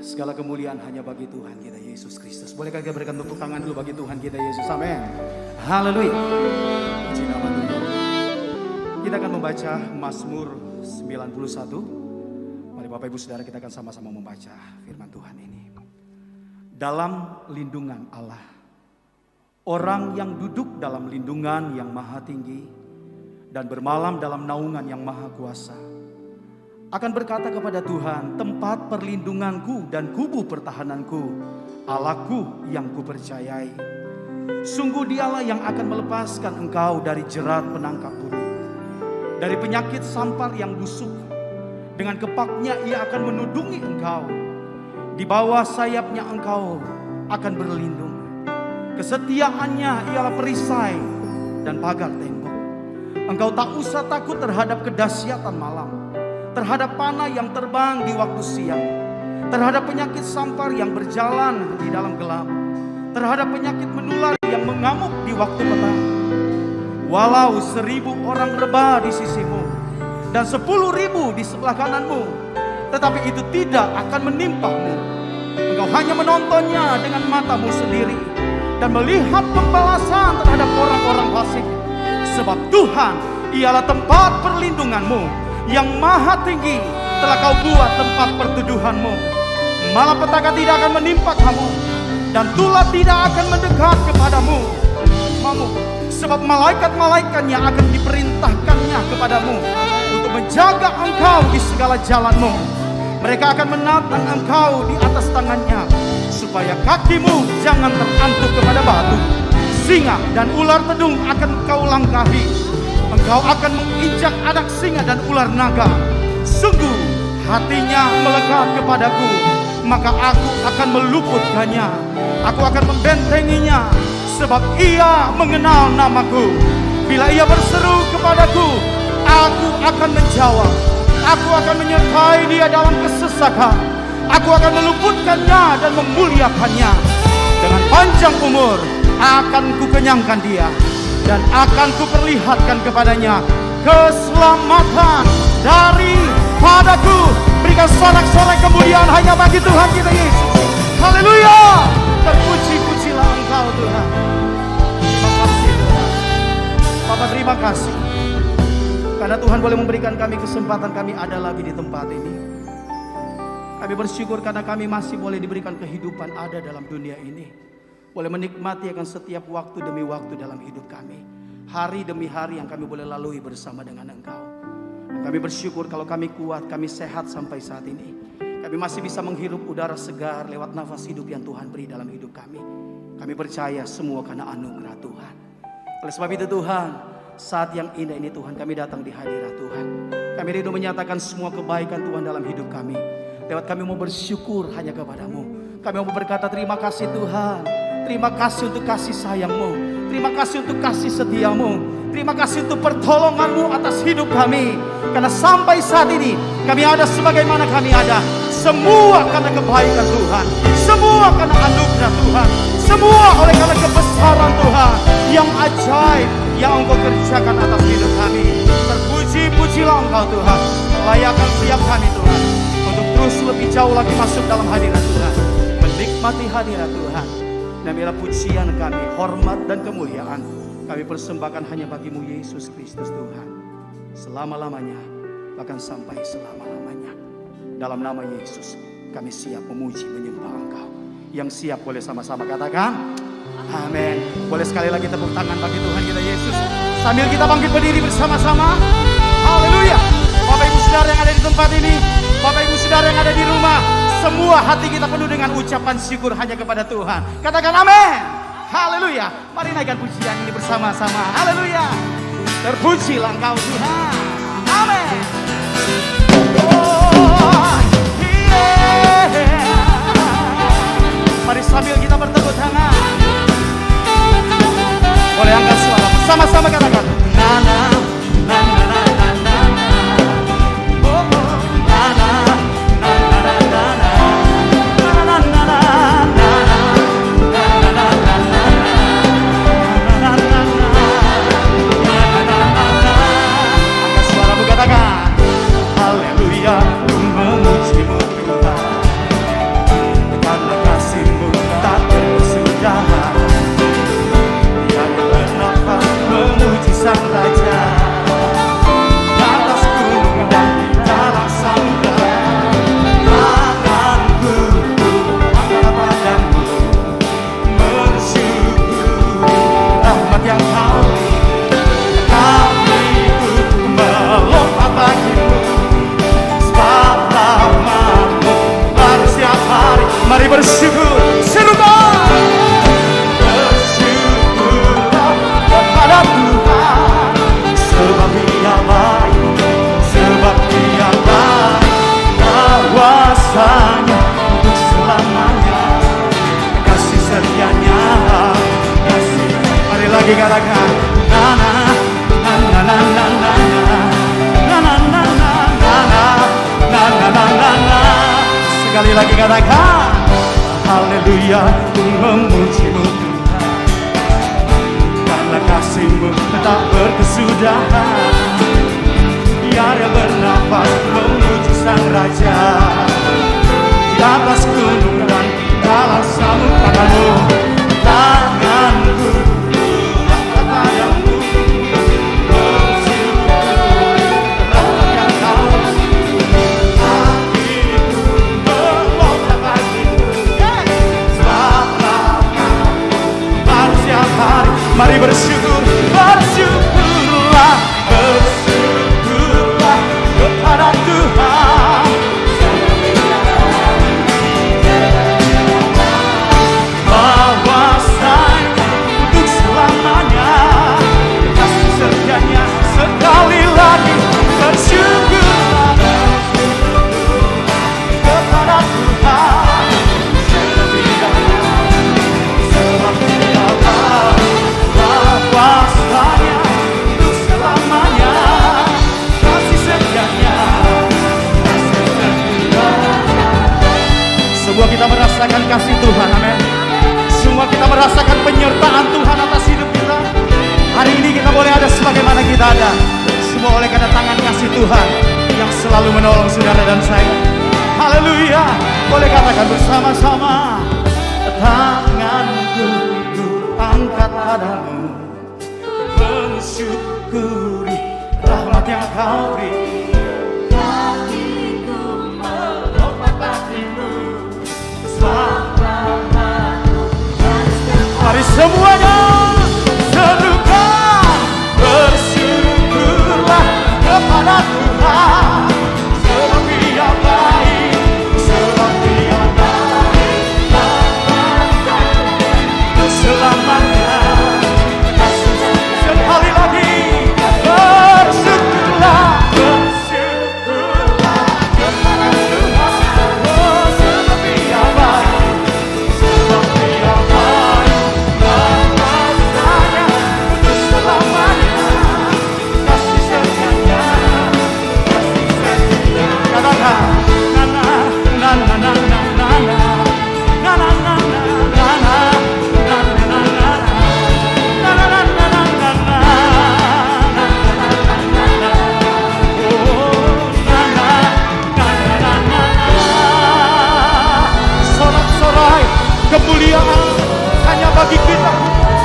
Segala kemuliaan hanya bagi Tuhan kita Yesus Kristus. Bolehkah kita berikan tepuk tangan dulu bagi Tuhan kita Yesus? Amin. Haleluya. Puji nama Tuhan. Kita akan membaca Mazmur 91. Mari Bapak Ibu Saudara, kita akan sama-sama membaca firman Tuhan ini. Dalam lindungan Allah, orang yang duduk dalam lindungan yang maha tinggi dan bermalam dalam naungan yang maha kuasa akan berkata kepada Tuhan, tempat perlindunganku dan kubu pertahananku, Allahku yang kupercayai. Sungguh Dialah yang akan melepaskan engkau dari jerat penangkap burung, dari penyakit sampar yang busuk. Dengan kepaknya Ia akan menudungi engkau, di bawah sayapnya engkau akan berlindung. Kesetiaannya ialah perisai dan pagar tembok. Engkau tak usah takut terhadap kedahsyatan malam, terhadap panah yang terbang di waktu siang, terhadap penyakit sampar yang berjalan di dalam gelap, terhadap penyakit menular yang mengamuk di waktu petang. Walau 1.000 orang rebah di sisimu dan 10.000 di sebelah kananmu, tetapi itu tidak akan menimpamu. Engkau hanya menontonnya dengan matamu sendiri dan melihat pembalasan terhadap orang-orang fasik. Sebab Tuhan ialah tempat perlindunganmu, yang maha tinggi telah kau buat tempat perteduhanmu. Malapetaka tidak akan menimpa kamu, dan tulah tidak akan mendekat kepadamu. Sebab malaikat-malaikatnya akan diperintahkannya kepadamu untuk menjaga engkau di segala jalanmu. Mereka akan menatang engkau di atas tangannya, supaya kakimu jangan terantuk kepada batu. Singa dan ular tedung akan kau langkahi. Engkau akan menginjak anak singa dan ular naga. Sungguh hatinya melekat kepadaku, maka aku akan meluputkannya. Aku akan membentenginya, sebab ia mengenal namaku. Bila ia berseru kepadaku, aku akan menjawab. Aku akan menyertai dia dalam kesesakan. Aku akan meluputkannya dan memuliakannya. Dengan panjang umur akan kukenyangkan dia, dan akan kuperlihatkan kepadanya keselamatan daripadaku. Berikan sorak-sorai kemuliaan hanya bagi Tuhan kita Yesus. Haleluya. Terpuji-pujilah Engkau Tuhan. Terima kasih Tuhan. Bapa, terima kasih karena Tuhan boleh memberikan kami kesempatan, kami ada lagi di tempat ini. Kami bersyukur karena kami masih boleh diberikan kehidupan ada dalam dunia ini, boleh menikmati akan setiap waktu demi waktu dalam hidup kami, hari demi hari yang kami boleh lalui bersama dengan Engkau. Dan kami bersyukur kalau kami kuat, kami sehat sampai saat ini. Kami masih bisa menghirup udara segar lewat nafas hidup yang Tuhan beri dalam hidup kami. Kami percaya semua karena anugerah Tuhan. Oleh sebab itu Tuhan, saat yang indah ini Tuhan, kami datang di hadirat Tuhan. Kami rindu menyatakan semua kebaikan Tuhan dalam hidup kami. Lewat kami mau bersyukur hanya kepadamu. Kami mau berkata terima kasih Tuhan. Terima kasih untuk kasih sayang-Mu. Terima kasih untuk kasih setia-Mu. Terima kasih untuk pertolongan-Mu atas hidup kami. Karena sampai saat ini kami ada sebagaimana kami ada, semua karena kebaikan Tuhan, semua karena anugerah Tuhan, semua oleh karena kebesaran Tuhan yang ajaib yang Engkau kerjakan atas hidup kami. Terpuji-pujilah Engkau Tuhan. Layakan siap kami Tuhan untuk terus lebih jauh lagi masuk dalam hadirat Tuhan, menikmati hadirat Tuhan. Dan biarlah pujian kami, hormat dan kemuliaan kami persembahkan hanya bagi-Mu Yesus Kristus Tuhan, selama-lamanya, bahkan sampai selama-lamanya. Dalam nama Yesus kami siap memuji menyembah Engkau. Yang siap boleh sama-sama katakan amin. Boleh sekali lagi tepuk tangan bagi Tuhan kita Yesus sambil kita bangkit berdiri bersama-sama. Haleluya. Bapak Ibu Saudara yang ada di tempat ini, Bapak Ibu Saudara yang ada di rumah, semua hati kita penuh dengan ucapan syukur hanya kepada Tuhan. Katakan amin. Haleluya. Mari naikkan pujian ini bersama-sama. Haleluya. Terpujilah Engkau Tuhan. Amin. Oh, yeah. Mari sambil kita bertepuk tangan, boleh angkat suara sama-sama katakan nana nana nana nana. Oh, nana nana nana nana nana nana nana. Angkat suara katakan lagi katakan na na na na na na na na na na na na na na. Sekali lagi katakan haleluya, ku memujimu Tuhan, karena kasih-Mu tak berkesudahan. Biar bernafas memuji Sang Raja di atas gunung dan dalam samudra-Mu. Tanganku angkat padamu, bersyukur yang Kau hatiku melonjak bagimu. Baru setiap hari, mari bersyukur, bersyukurlah, bersyukurlah kepada Tuhan. Bahwasanya untuk selamanya kasih setianya. Sekali lagi bersyukurlah kepada Tuhan. Sebab Dialah bahwasanya untuk selamanya kasih setianya. Semua kita merasakan kasih Tuhan, amin. Semua kita merasakan penyertaan Tuhan atas hidup kita. Hari ini kita boleh ada sebagaimana kita ada, semua oleh kedatangan kasih Tuhan yang selalu menolong saudara dan saya. Haleluya. Boleh katakan bersama-sama, tanganku ku angkat padamu, mensyukuri rahmat yang Kau beri. Hatiku melompat bagimu, mari semuanya serukan, bersyukurlah kepada Tuhan. Sebab Dia baik, sebab Dia baik, untuk selamanya. Sekali lagi bersyukurlah, bersyukurlah kepada Tuhan. Oh, sebab Dia baik, sebab Dia baik, bahwasanya untuk selamanya kasih setianya, kasih setianya. Katakan na na na na na na na na na na na sorak-sorai kemuliaan hanya bagi kita,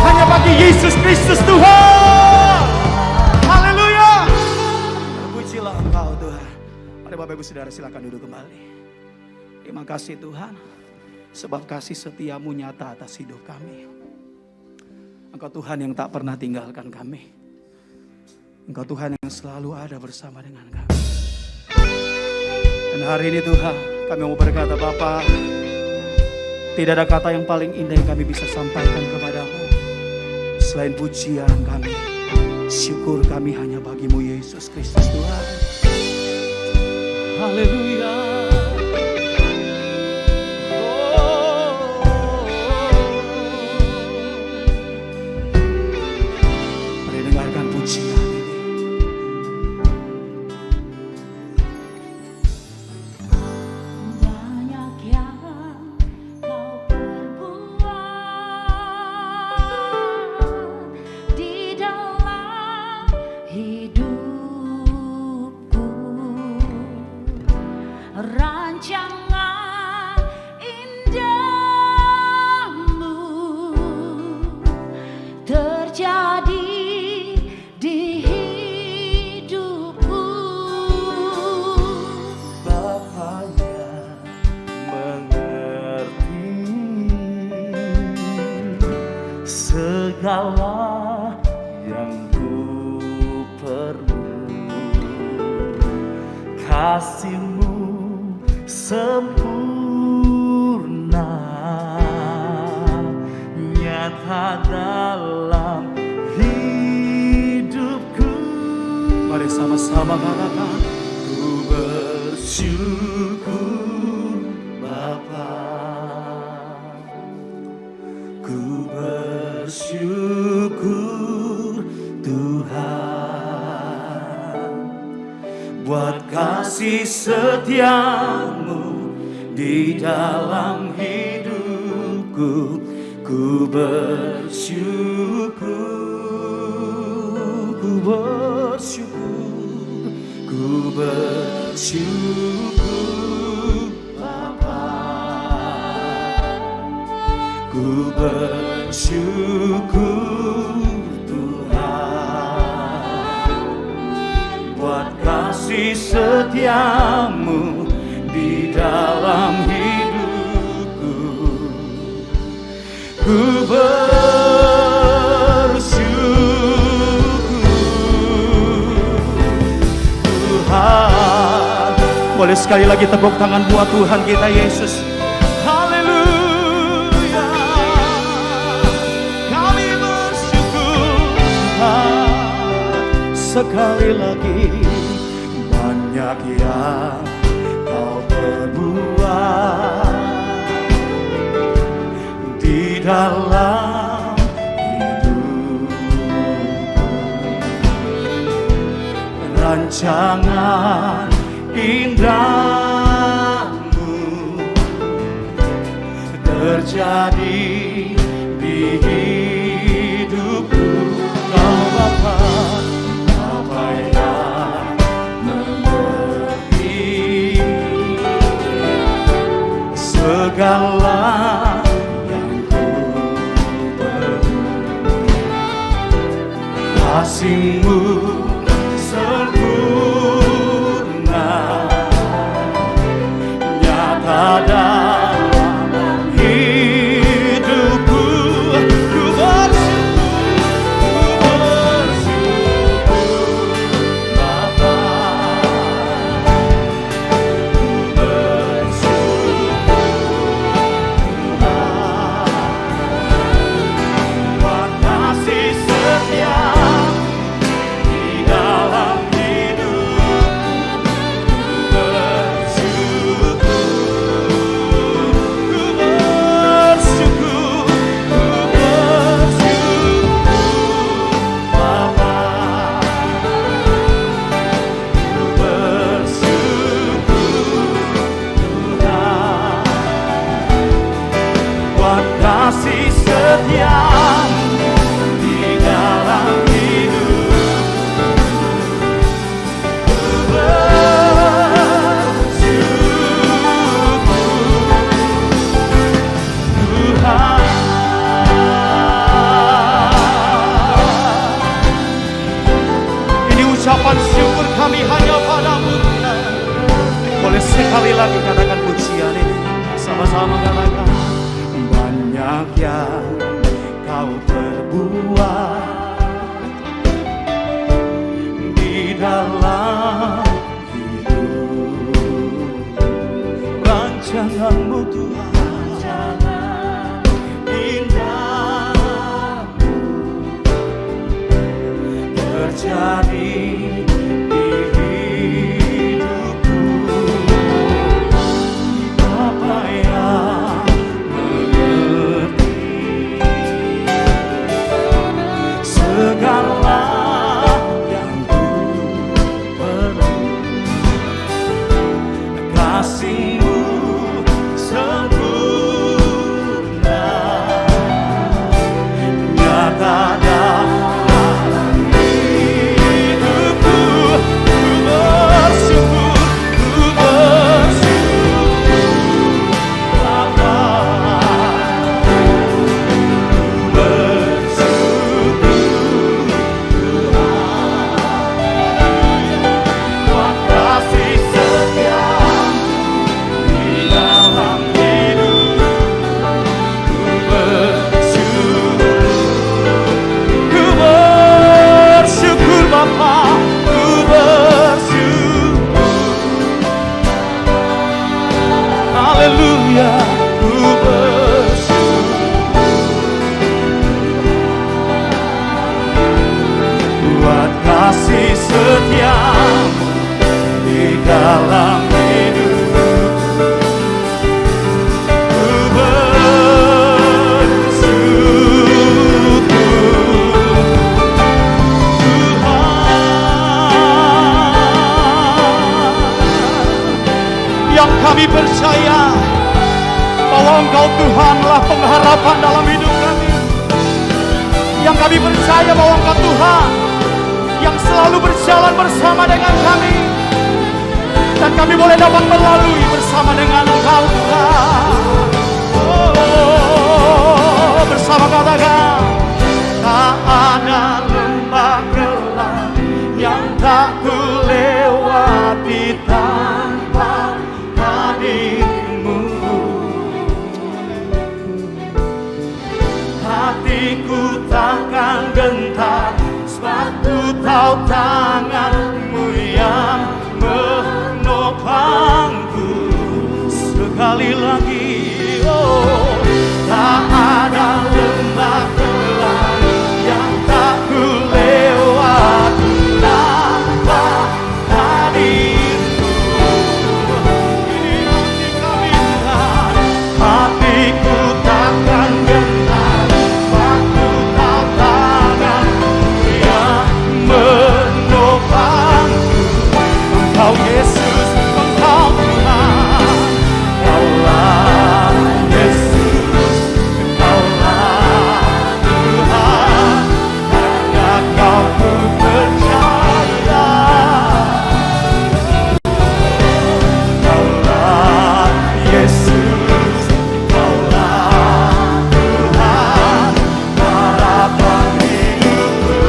hanya bagi Yesus Kristus Tuhan. Haleluya. Terpujilah Engkau Tuhan. Mari Bapak Ibu Saudara silakan duduk kembali. Terima kasih Tuhan, sebab kasih setiamu nyata atas hidup kami. Engkau Tuhan yang tak pernah tinggalkan kami. Engkau Tuhan yang selalu ada bersama dengan kami. Dan hari ini Tuhan, kami mau berkata Bapa, tidak ada kata yang paling indah yang kami bisa sampaikan kepadamu selain pujian kami, syukur kami hanya bagimu Yesus Kristus Tuhan. Haleluya. Mari dengarkan pujian ini. Banyak yang Kau perbuat di dalam hidupku. Rancangan indahmu terjadi di hidupku. Bapaknya mengerti segala yang ku perlu. Kasih-Mu sempurna nyata dalam hidupku. Mari sama-sama katakan, ku bersyukur Bapa, ku bersyukur kasih setiamu di dalam hidupku, ku bersyukur, ku bersyukur, ku bersyukur Bapa, ku bersyukur buat kasih setiamu di dalam hidupku, ku bersyukur Tuhan. Boleh sekali lagi tepuk tangan buat Tuhan kita Yesus. Haleluya, kami bersyukur Tuhan. Sekali lagi, banyak yang kau perbuat di dalam hidupku. Rancangan indahmu terjadi di hidupku, Kau Bapa. Segala yang ku perlu, kasih-Mu sempurna, nyata dalam hidupku. Ku bersyukur Bapa, ku bersyukur buat kasih setia di dalam hidupku. Ku bersyukur, ku bersyukur, ku bersyukur Bapa, ku bersyukur Tuhan buat kasih setia di dalam hidupku. Ku bersyukur Tuhan. Ini ucapan syukur kami hanya padamu Tuhan. Boleh sekali lagi katakan pujian ini, sama-sama katakan. Banyak yang kau perbuat di dalam hidup, rancangan-Mu Tuhan, indahmu terjadi di hidupku. Apa yang mengerti segala yang ku perlu, kasih-Mu sempurna, nyata dalam hidupku. Ku bersyukur, ku bersyukur Bapa, ku bersyukur buat kasih setia di dalam hidupku. Ku bersyukur, ku bersyukur Bapa, ku bersyukur. Haleluya, ku bersyukur buat kasih setiamu di dalam hidupku. Ku bersyukur Tuhan. bahwa Engkau Tuhanlah pengharapan dalam hidup kami. Yang kami percaya bahwa Engkau Tuhan yang selalu berjalan bersama dengan kami. Dan kami boleh dapat melalui bersama dengan Engkau Tuhan. Oh, bersama katakan, tak ada lembah gelap yang tak ku lewati tanpa hadirmu. Hatiku takkan gentar sebab ku tahu tanganmu yang menopangku. Sekali lagi, oh, tak ada lembah gelap yang tak ku lewati tanpa hadirmu. Ini hati kami Tuhan, hatiku takkan gentar sebab ku tahu tanganmu yang menopangku. Engkau Yesus, Engkau Tuhan, Engkaulah Yesus, Engkaulah Tuhan, karena Kau ku percaya. Engkaulah Yesus, Engkaulah Tuhan, harapan hidupku.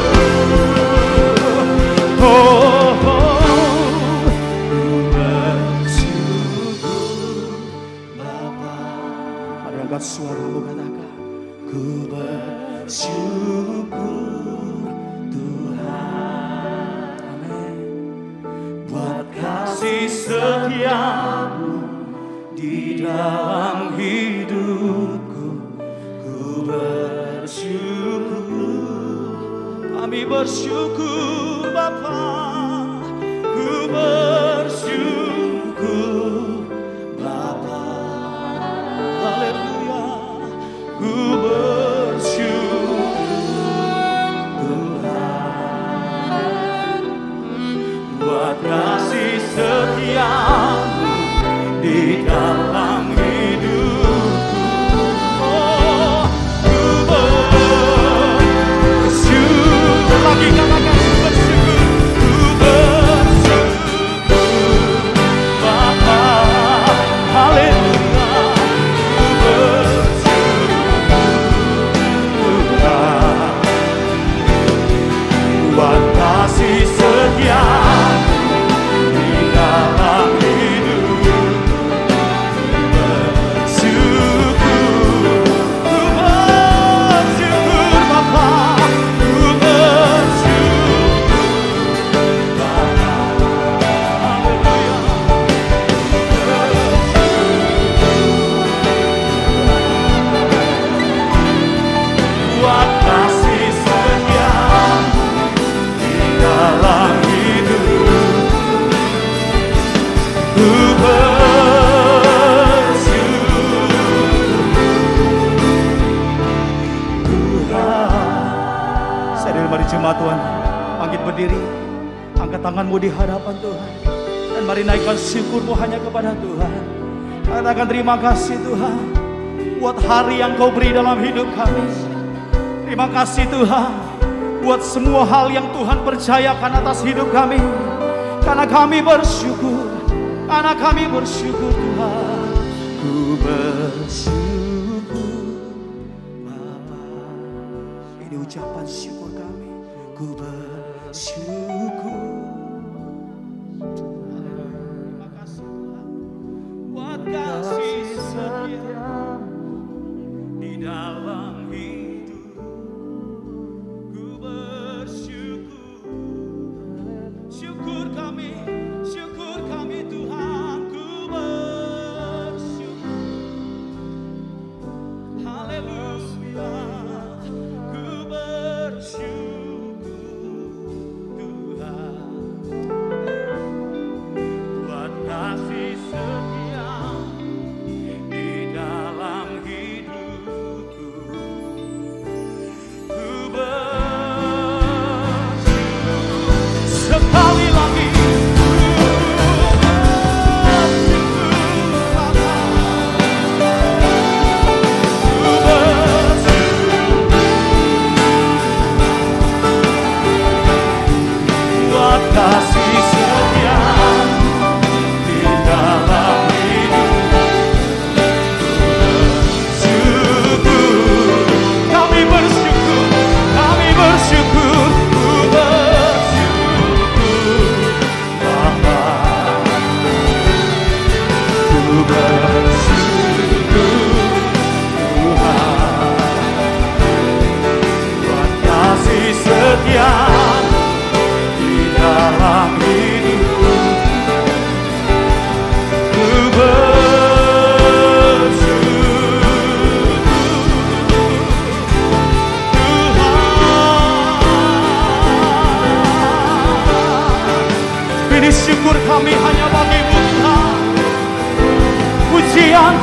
Oh, mari angkat suaramu katakan, ku bersyukur Tuhan. Amin. Buat kasih setiamu di dalam hidupku, ku bersyukur. Kami bersyukur Bapa, ku bersyukur Bapa. Haleluya, ku bersyukur Tuhan. Buat kasih setiamu di dalam hidupku. Oh, ku bersyukur. Lagi katakan, ku bersyukur. Ku bersyukur Bapa. Haleluya, ku bersyukur Tuhan. Buat kasih setiamu di dalam hidupku, bersyukur. Ku bersyukur Bapa, ku bersyukur Bapa. Haleluya, buat kasih setiamu di dalam hidupku, ku bersyukur Tuhan. Saudara, mari jemaat Tuhan bangkit berdiri, angkat tanganmu di hadapan Tuhan, dan mari naikkan syukurmu hanya kepada Tuhan. Katakan, terima kasih Tuhan buat hari yang Kau beri dalam hidup kami. Terima kasih Tuhan buat semua hal yang Tuhan percayakan atas hidup kami. Karena kami bersyukur, karena kami bersyukur Tuhan. Ku bersyukur Bapa. Ini ucapan syukur kami. Ku bersyukur. Terima kasih Tuhan buat kasih setia di dalam hidup. Ku bersyukur. Syukur kami Tuhan. Ku bersyukur. Haleluya, ku bersyukur Tuhan. Buat kasih setia di dalam hidupku.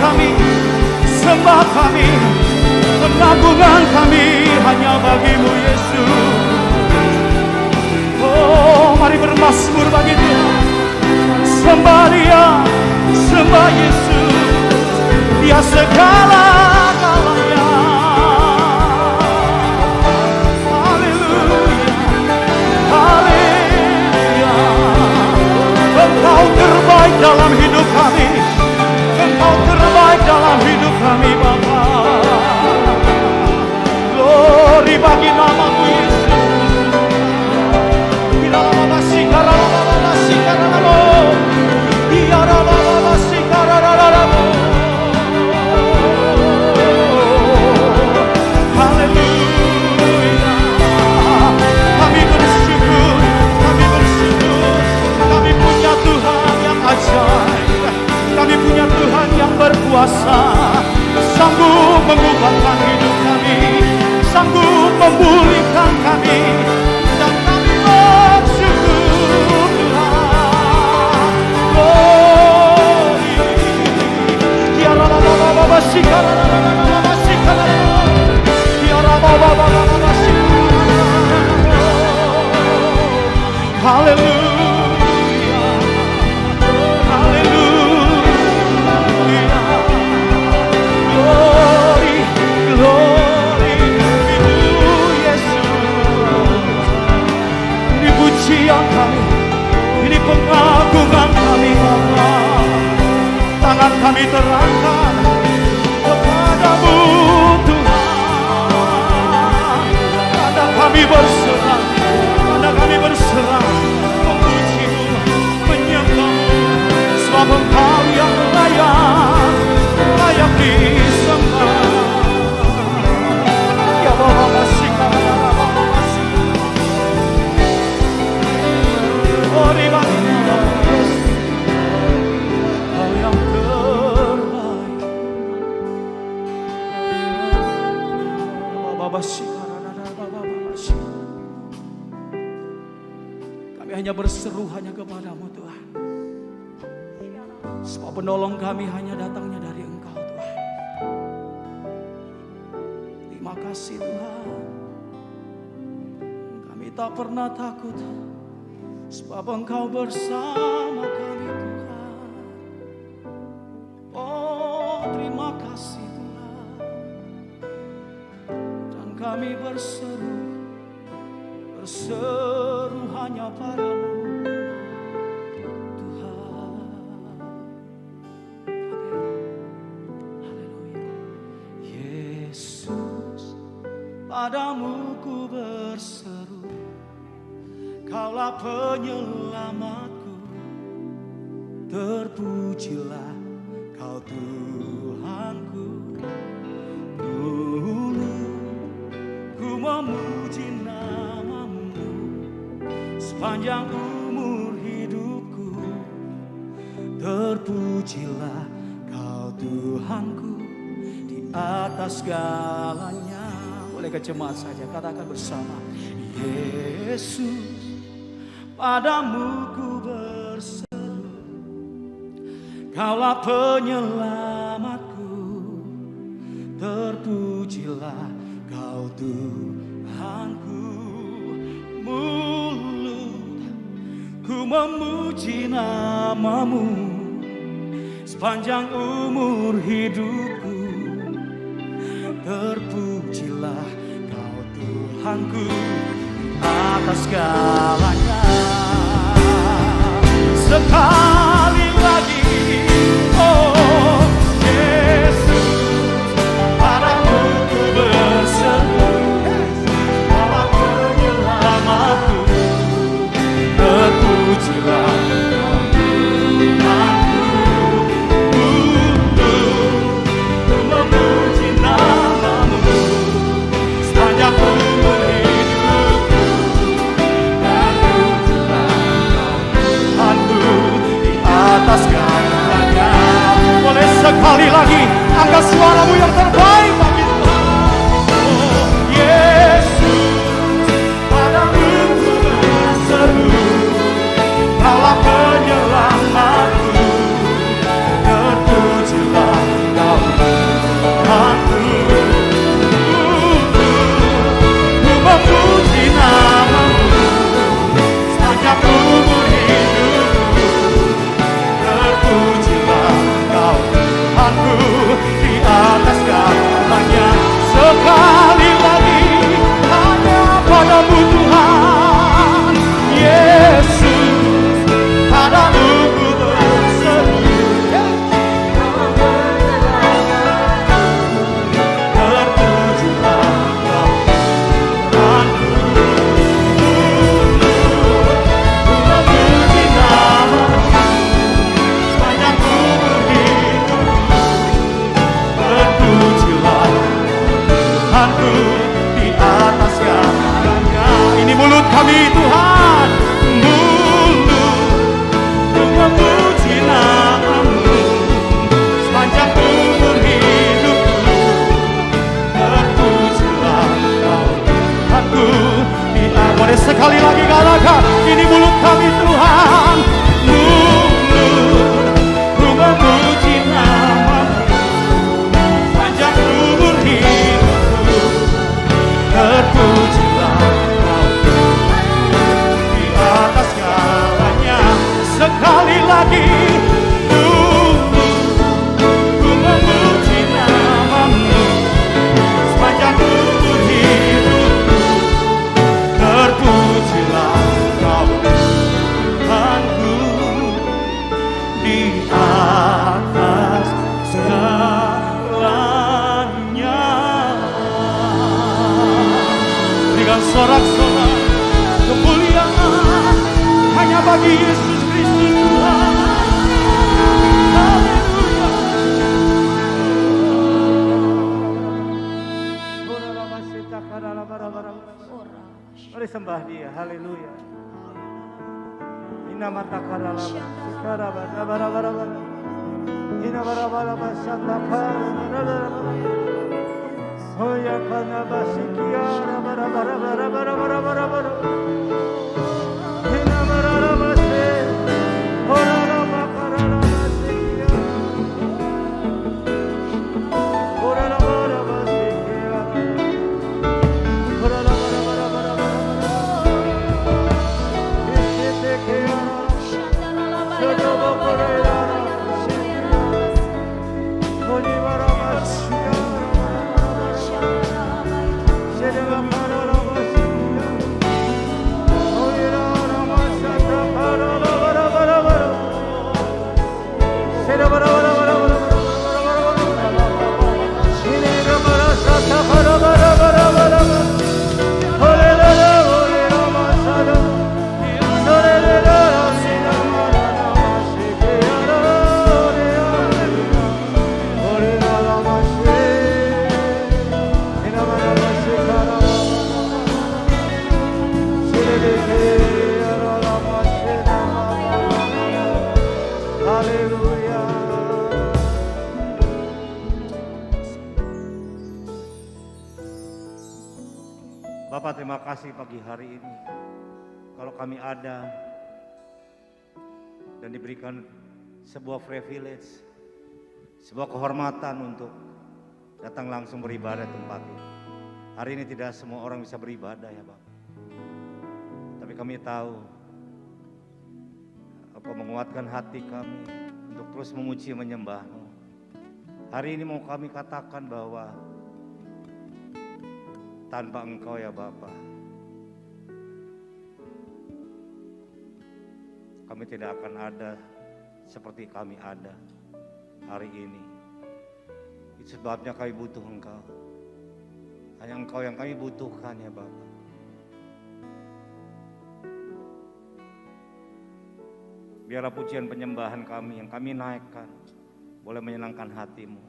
kami, sembah kami, pengagungan kami hanya bagimu Yesus. Oh, mari bermazmur bagi Tuhan. Sembah Dia, sembah Yesus. Dia segala-galanya. Haleluya, haleluya. Engkau terbaik dalam hidup kami. Engkau terbaik dalam hidup kami, Bapa. Glory bagi nama-Mu Yesus. Kami punya Tuhan yang berkuasa, sanggup mengubahkan hidup kami, sanggup memulihkan kami, dan kami bersyukur Tuhan. Glory. Ya Rabba Sikara, Ya Rabba Haleluya. Kami, ini pengagungan kami, Bapa. Tangan kami terangkat kepadamu Tuhan. Karena kami berserah, karena kami berserah, memuji-Mu, menyembah-Mu, sebab Engkau yang layak, layak disembah. Ya Bapa, kasih kami. Kami hanya berseru hanya kepadamu Tuhan, sebab penolong kami hanya datangnya dari Engkau Tuhan. Terima kasih Tuhan, kami tak pernah takut, sebab Engkau bersama kami Tuhan. Oh, terima kasih Tuhan. Dan kami berseru hanya padamu Tuhan. Haleluya. Yesus, padamu ku berseru, Kaulah penyelamatku, terpujilah Kau Tuhanku. Dulu ku memuji nama-Mu sepanjang umur hidupku, terpujilah Kau Tuhanku di atas segalanya. Boleh kecemat saja, katakan bersama. Yesus, padamu ku berseru, Kaulah penyelamatku, terpujilah Kau Tuhanku. Mulut ku memuji nama-Mu sepanjang umur hidupku, terpujilah Kau Tuhanku atas segalanya. Sekali lagi, oh Yesus, padamu ku berseru, Kaulah penyelamatku, terpujilah Kau Tuhanku. Ku memuji nama-Mu sepanjang umur hidupku, atas segalanya. Boleh sekali lagi angkat suaramu yang terbaik bagi Tuhan. Oh Yesus, padamu ku berseru, Kaulah penyelamatku, terpujilah Tuhanku di atas segalanya. Sekali lagi hanya padamu Tuhan Yesus, padamu ku berseru. Terpujilah Kau Tuhanku, ku memuji nama-Mu sepanjang umur hidupku. Terpujilah Tuhanku di atas segalanya. Ini mulut kami Tuhan, mulut ku memuji nama-Mu sepanjang umur hidupku. Terpujilah Kau Tuhanku di atas. Boleh sekali lagi katakan, ini mulut kami Tuhan, mulut ku memuji nama-Mu sepanjang umur hidupku. Terpujilah Kau di atas segalanya. Sekali lagi, ku memuji nama-Mu sepanjang umur hidupku. Terpujilah Kau Tuhanku di atas segalanya. Berikan sorak-sorak kemuliaan hanya bagi Yesus Kristus Tuhan. Haleluya. Mari sembah Dia, haleluya. Ina mata karala, sikara bara bara bara bara. Ina bara bara basanda karala. Hoya kana basikiara bara bara bara bara bara bara bara. Ina bara basi, ora makarala basikiara. Ora bara basikiara. Ora bara bara bara bara. Bapak, terima kasih pagi hari ini. Kalau kami ada dan diberikan sebuah privilege, sebuah kehormatan untuk datang langsung beribadah di tempat ini. Hari ini tidak semua orang bisa beribadah ya Bapak. Tapi kami tahu Engkau menguatkan hati kami untuk terus memuji menyembah-Mu. Hari ini mau kami katakan bahwa tanpa Engkau ya Bapa, kami tidak akan ada seperti kami ada hari ini. Itu sebabnya kami butuh Engkau. Hanya Engkau yang kami butuhkan ya Bapa. Biarlah pujian penyembahan kami yang kami naikkan boleh menyenangkan hati-Mu.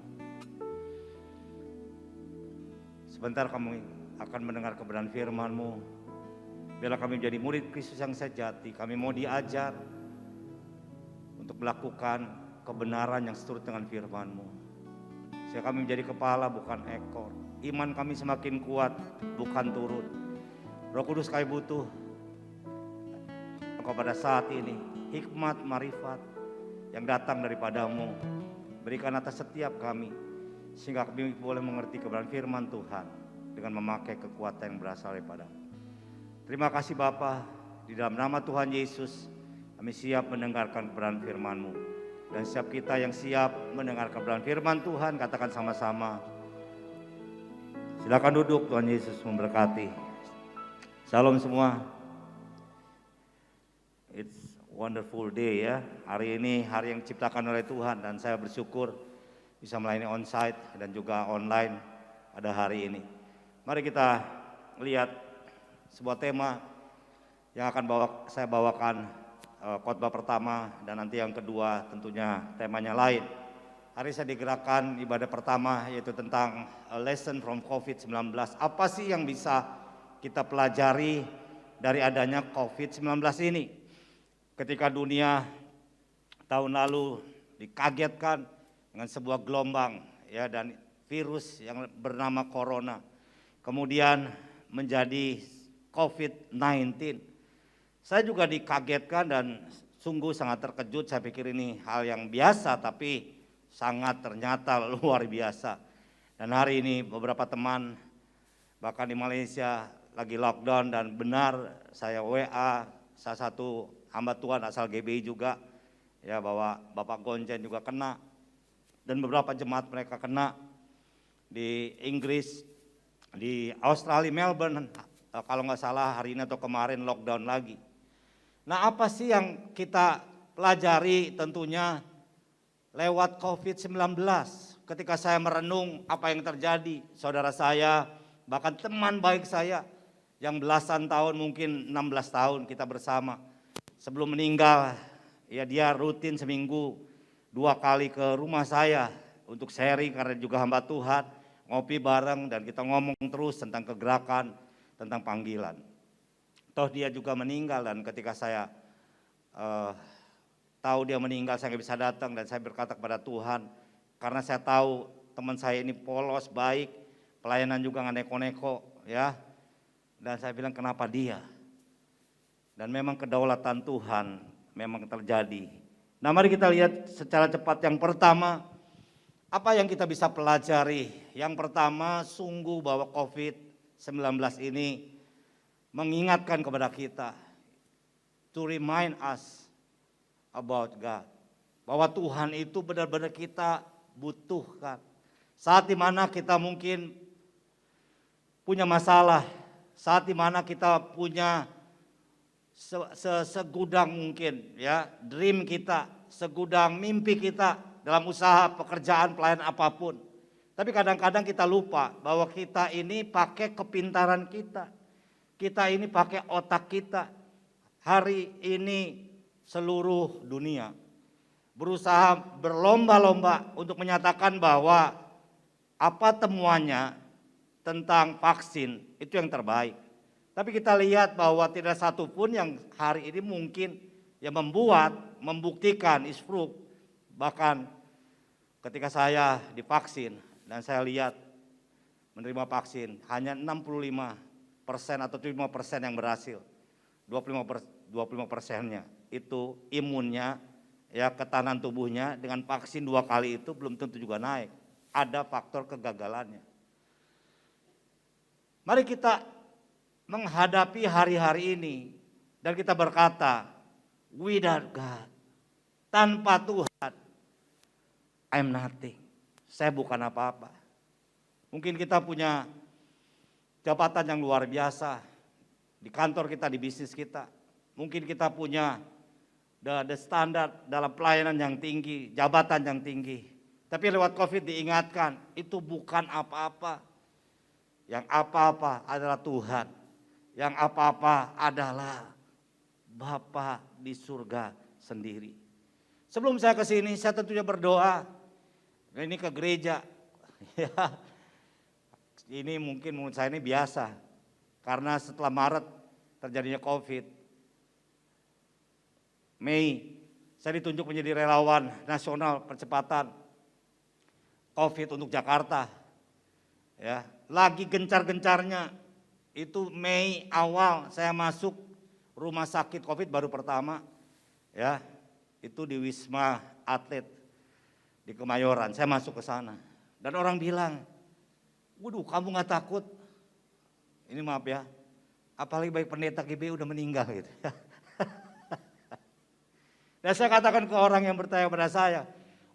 Sebentar kami akan mendengar kebenaran firman-Mu. Biarlah kami menjadi murid Kristus yang sejati. Kami mau diajar untuk melakukan kebenaran yang seturut dengan firman-Mu. Sehingga kami menjadi kepala bukan ekor. Iman kami semakin kuat bukan turun. Roh Kudus kami butuh Engkau pada saat ini. Hikmat, marifat yang datang daripada-Mu. Berikan atas setiap kami. Sehingga kami boleh mengerti kebenaran firman Tuhan dengan memakai kekuatan yang berasal daripada-Mu. Terima kasih Bapa, di dalam nama Tuhan Yesus kami siap mendengarkan kebenaran firman-Mu. Dan setiap kita yang siap mendengar kebenaran firman Tuhan, katakan sama-sama. Silakan duduk, Tuhan Yesus memberkati. Shalom semua. It's wonderful day ya. Hari ini hari yang diciptakan oleh Tuhan dan saya bersyukur bisa melayani onsite dan juga online pada hari ini. Mari kita lihat sebuah tema yang akan saya bawakan, khotbah pertama dan nanti yang kedua tentunya temanya lain. Hari saya digerakkan ibadah pertama yaitu tentang a lesson from COVID-19. Apa sih yang bisa kita pelajari dari adanya COVID-19 ini? Ketika dunia tahun lalu dikagetkan dengan sebuah gelombang ya dan virus yang bernama corona. Kemudian menjadi COVID-19. Saya juga dikagetkan dan sungguh sangat terkejut. Saya pikir ini hal yang biasa tapi sangat ternyata luar biasa. Dan hari ini beberapa teman bahkan di Malaysia lagi lockdown dan benar saya WA salah satu hamba Tuhan asal GBI juga ya bahwa Bapak Gonjen juga kena dan beberapa jemaat mereka kena di Inggris, di Australia, Melbourne kalau nggak salah hari ini atau kemarin lockdown lagi. Nah apa sih yang kita pelajari tentunya lewat COVID-19. Ketika saya merenung apa yang terjadi, saudara saya, bahkan teman baik saya yang belasan tahun, mungkin 16 tahun kita bersama. Sebelum meninggal, ya dia rutin seminggu 2 kali ke rumah saya untuk sharing karena juga hamba Tuhan, ngopi bareng dan kita ngomong terus tentang kegerakan, tentang panggilan. Toh dia juga meninggal dan ketika saya tahu dia meninggal saya nggak bisa datang dan saya berkata kepada Tuhan karena saya tahu teman saya ini polos, baik, pelayanan juga nggak neko-neko ya. Dan saya bilang kenapa dia? Dan memang kedaulatan Tuhan memang terjadi. Nah mari kita lihat secara cepat yang pertama apa yang kita bisa pelajari. Yang pertama sungguh bahwa COVID-19 ini mengingatkan kepada kita to remind us about God. Bahwa Tuhan itu benar-benar kita butuhkan. Saat dimana kita mungkin punya masalah, saat dimana kita punya segudang mungkin ya, dream kita, segudang mimpi kita dalam usaha, pekerjaan, pelayanan apapun. Tapi kadang-kadang kita lupa bahwa kita ini pakai kepintaran kita. Kita ini pakai otak kita. Hari ini seluruh dunia berusaha berlomba-lomba untuk menyatakan bahwa apa temuannya tentang vaksin itu yang terbaik. Tapi kita lihat bahwa tidak satu pun yang hari ini mungkin yang membuktikan is proof. Bahkan ketika saya divaksin dan saya lihat menerima vaksin hanya 65% atau 75% yang berhasil. 25%-nya itu imunnya ya ketahanan tubuhnya dengan vaksin 2 kali itu belum tentu juga naik. Ada faktor kegagalannya. Mari kita menghadapi hari-hari ini dan kita berkata, without God, tanpa Tuhan, I'm nothing. Saya bukan apa-apa. Mungkin kita punya jabatan yang luar biasa di kantor kita, di bisnis kita. Mungkin kita punya the standar dalam pelayanan yang tinggi, jabatan yang tinggi. Tapi lewat COVID diingatkan, itu bukan apa-apa. Yang apa-apa adalah Tuhan. Yang apa-apa adalah Bapa di surga sendiri. Sebelum saya ke sini, saya tentunya berdoa. Ini ke gereja. Ini mungkin menurut saya ini biasa. Karena setelah Maret terjadinya COVID. Mei, saya ditunjuk menjadi relawan nasional percepatan COVID untuk Jakarta. Ya, lagi gencar-gencarnya. Itu Mei awal saya masuk rumah sakit COVID baru pertama, ya itu di Wisma Atlet di Kemayoran. Saya masuk ke sana dan orang bilang, waduh kamu nggak takut? Ini maaf ya, apalagi baik pendeta GBI udah meninggal gitu. Dan saya katakan ke orang yang bertanya pada saya,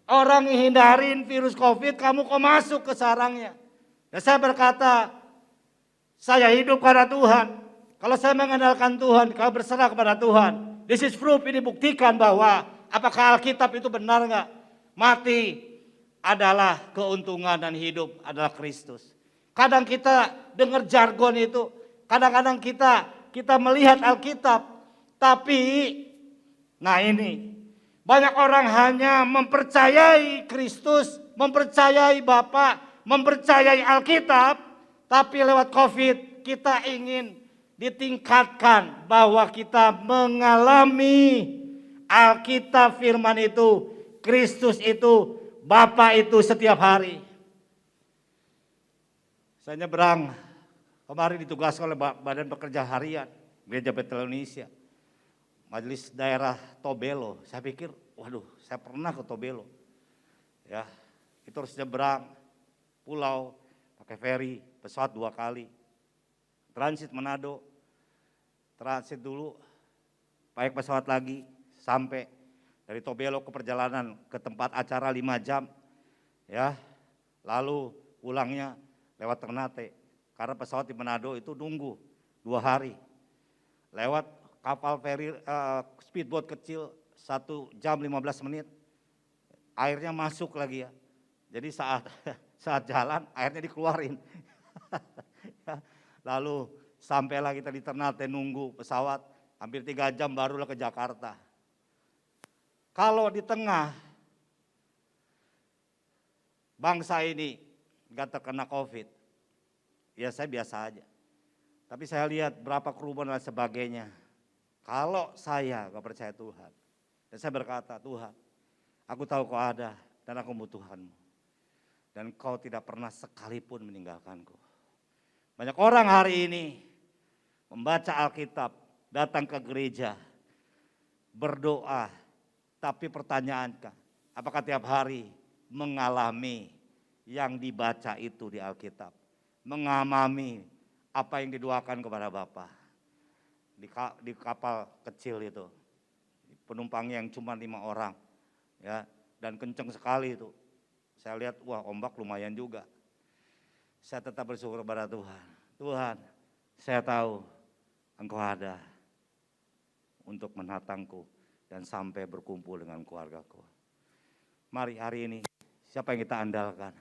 orang hindarin virus COVID, kamu kok masuk ke sarangnya? Dan saya berkata, saya hidup karena Tuhan. Kalau saya mengandalkan Tuhan, kalau berserah kepada Tuhan, this is proof, ini buktikan bahwa apakah Alkitab itu benar nggak? Mati adalah keuntungan dan hidup adalah Kristus. Kadang kita dengar jargon itu, kadang-kadang kita melihat Alkitab, tapi nah ini banyak orang hanya mempercayai Kristus, mempercayai Bapa, mempercayai Alkitab, tapi lewat COVID kita ingin ditingkatkan bahwa kita mengalami Alkitab firman itu, Kristus itu, Bapa itu setiap hari. Saya nyebrang, kemarin ditugaskan oleh Badan Pekerja Harian Gereja Betel Indonesia, Majelis Daerah Tobelo. Saya pikir, waduh, saya pernah ke Tobelo. Ya, itu harus nyebrang pulau, pakai feri, pesawat 2 kali. Transit Manado, transit dulu, naik pesawat lagi, sampai dari Tobelo ke perjalanan ke tempat acara 5 jam. Ya, lalu pulangnya lewat Ternate. Karena pesawat di Manado itu nunggu 2 hari. Lewat kapal feri speedboat kecil 1 jam 15 menit, airnya masuk lagi ya. Jadi saat jalan airnya dikeluarin. Lalu sampailah kita di Ternate nunggu pesawat hampir 3 jam barulah ke Jakarta. Kalau di tengah bangsa ini gak terkena COVID, ya saya biasa aja. Tapi saya lihat berapa kerumunan dan sebagainya. Kalau saya gak percaya Tuhan, dan saya berkata, Tuhan, aku tahu kau ada dan aku membutuhkanmu. Dan kau tidak pernah sekalipun meninggalkanku. Banyak orang hari ini membaca Alkitab, datang ke gereja, berdoa, tapi pertanyaannya, apakah tiap hari mengalami yang dibaca itu di Alkitab? Mengalami apa yang didoakan kepada Bapa? Di kapal kecil itu, penumpangnya yang cuma 5 orang, ya, dan kenceng sekali itu. Saya lihat, wah ombak lumayan juga. Saya tetap bersyukur kepada Tuhan. Tuhan, saya tahu Engkau ada untuk menatangku dan sampai berkumpul dengan keluargaku. Mari hari ini, siapa yang kita andalkan?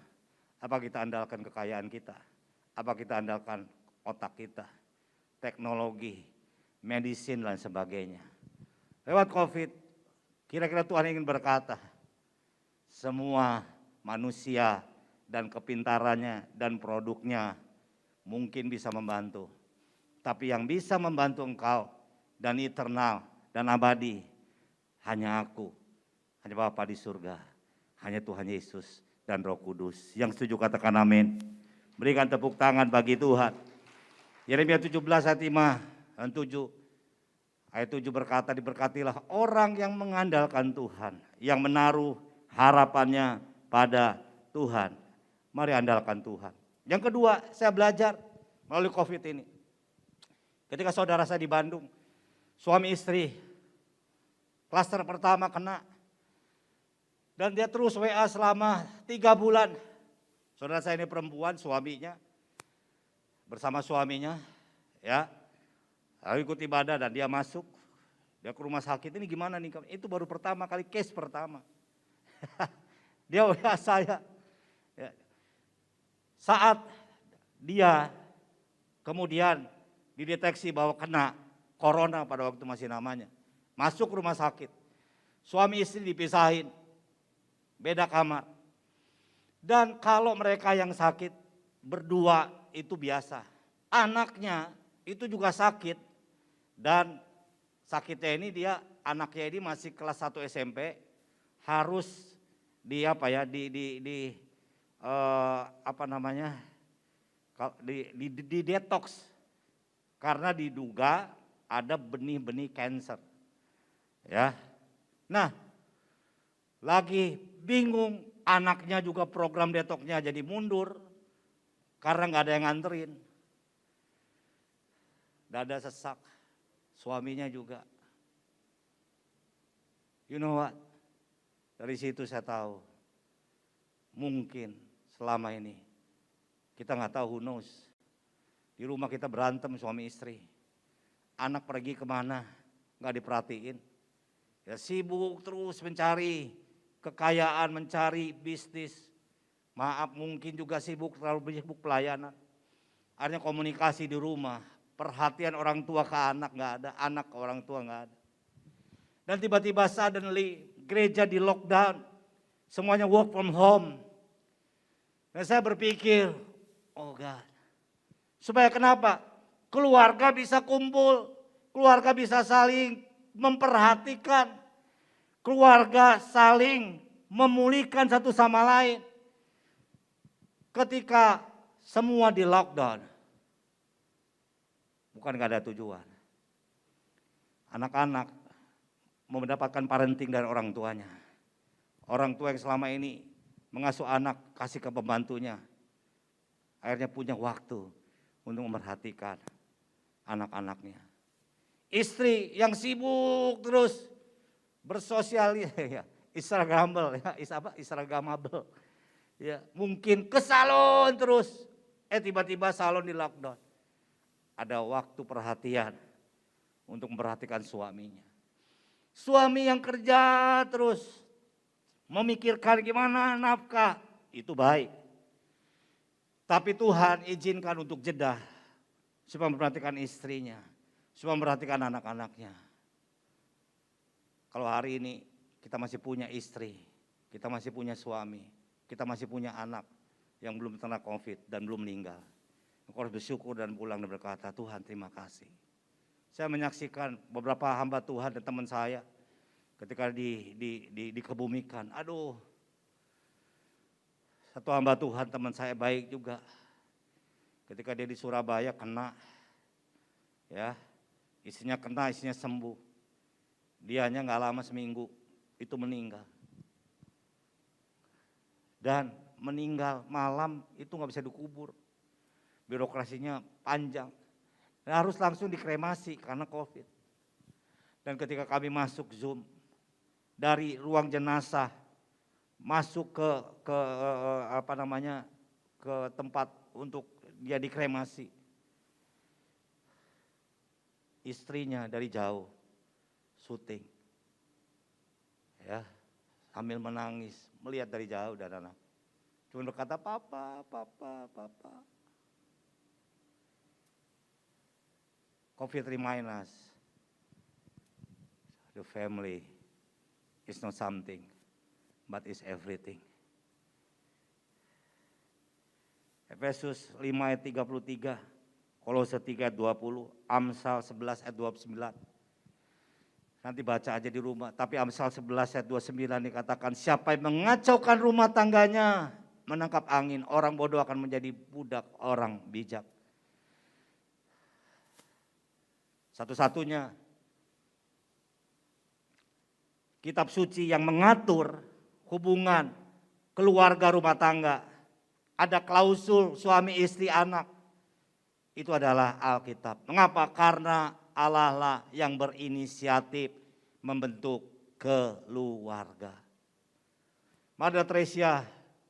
Apa kita andalkan kekayaan kita? Apa kita andalkan otak kita? Teknologi, medicine dan sebagainya. Lewat COVID, kira-kira Tuhan ingin berkata, semua manusia dan kepintarannya dan produknya mungkin bisa membantu. Tapi yang bisa membantu engkau dan eternal dan abadi, hanya aku, hanya Bapa di surga, hanya Tuhan Yesus dan Roh Kudus. Yang setuju katakan amin. Berikan tepuk tangan bagi Tuhan. Yeremia 17 ayat 5 dan 7. Ayat 7 berkata, diberkatilah orang yang mengandalkan Tuhan, yang menaruh harapannya pada Tuhan. Mari andalkan Tuhan. Yang kedua, saya belajar melalui COVID ini. Ketika saudara saya di Bandung, suami istri, klaster pertama kena. Dan dia terus WA selama 3 bulan. Saudara saya ini perempuan, suaminya, bersama suaminya, ya, lalu ikut ibadah dan dia masuk, dia ke rumah sakit, ini gimana nih? Itu baru pertama kali, case pertama. Dia WA saya. Ya. Saat dia kemudian dideteksi bahwa kena corona pada waktu masih namanya, masuk rumah sakit, suami istri dipisahin, beda kamar. Dan kalau mereka yang sakit berdua itu biasa. Anaknya itu juga sakit dan sakitnya ini anaknya ini masih kelas 1 SMP, harus di detox karena diduga ada benih-benih kanker. Ya. Nah, lagi bingung, anaknya juga program detoxnya jadi mundur karena nggak ada yang nganterin. Dada sesak, suaminya juga. You know what? Dari situ saya tahu, mungkin selama ini kita nggak tahu, who knows. Di rumah kita berantem suami istri, anak pergi kemana nggak diperhatiin, ya sibuk terus mencari kekayaan, mencari bisnis. Maaf, mungkin juga sibuk, terlalu sibuk pelayanan. Akhirnya komunikasi di rumah, perhatian orang tua ke anak nggak ada, anak ke orang tua nggak ada. Dan tiba-tiba suddenly gereja di lockdown, semuanya work from home. Dan saya berpikir, oh God, supaya kenapa? Keluarga bisa kumpul, keluarga bisa saling memperhatikan, keluarga saling memulihkan satu sama lain. Ketika semua di lockdown, bukan gak ada tujuan. Anak-anak mau mendapatkan parenting dari orang tuanya. Orang tua yang selama ini mengasuh anak, kasih ke pembantunya, akhirnya punya waktu untuk memperhatikan anak-anaknya. Istri yang sibuk terus bersosialisasi, Instagramable. Ya, mungkin ke salon terus, tiba-tiba salon di lockdown. Ada waktu perhatian untuk memperhatikan suaminya. Suami yang kerja terus, memikirkan gimana nafkah, itu baik. Tapi Tuhan izinkan untuk jeda, supaya memperhatikan istrinya, supaya memperhatikan anak-anaknya. Kalau hari ini kita masih punya istri, kita masih punya suami, kita masih punya anak yang belum terkena COVID dan belum meninggal. Engkau harus bersyukur dan pulang dan berkata, Tuhan terima kasih. Saya menyaksikan beberapa hamba Tuhan dan teman saya ketika dikebumikan. Aduh, satu hamba Tuhan teman saya baik juga. Ketika dia di Surabaya kena, ya, istrinya kena, istrinya sembuh. Dianya nggak lama seminggu itu meninggal. Dan meninggal malam itu nggak bisa dikubur, birokrasinya panjang, dan harus langsung dikremasi karena COVID. Dan ketika kami masuk Zoom dari ruang jenazah masuk ke tempat untuk dia dikremasi, istrinya dari jauh syuting, ya, sambil menangis, melihat dari jauh dan anak. Cuma berkata, papa. COVID remind us, the family is not something, but is everything. Efesus 5 ayat 33, Kolose 3 ayat 20, Amsal 11 ayat 29. Nanti baca aja di rumah, tapi Amsal 11 ayat 29 dikatakan, siapa yang mengacaukan rumah tangganya menangkap angin, orang bodoh akan menjadi budak orang bijak. Satu-satunya kitab suci yang mengatur hubungan keluarga rumah tangga, ada klausul suami istri anak, itu adalah Alkitab. Mengapa? Karena Allah lah yang berinisiatif membentuk keluarga. Mother Teresa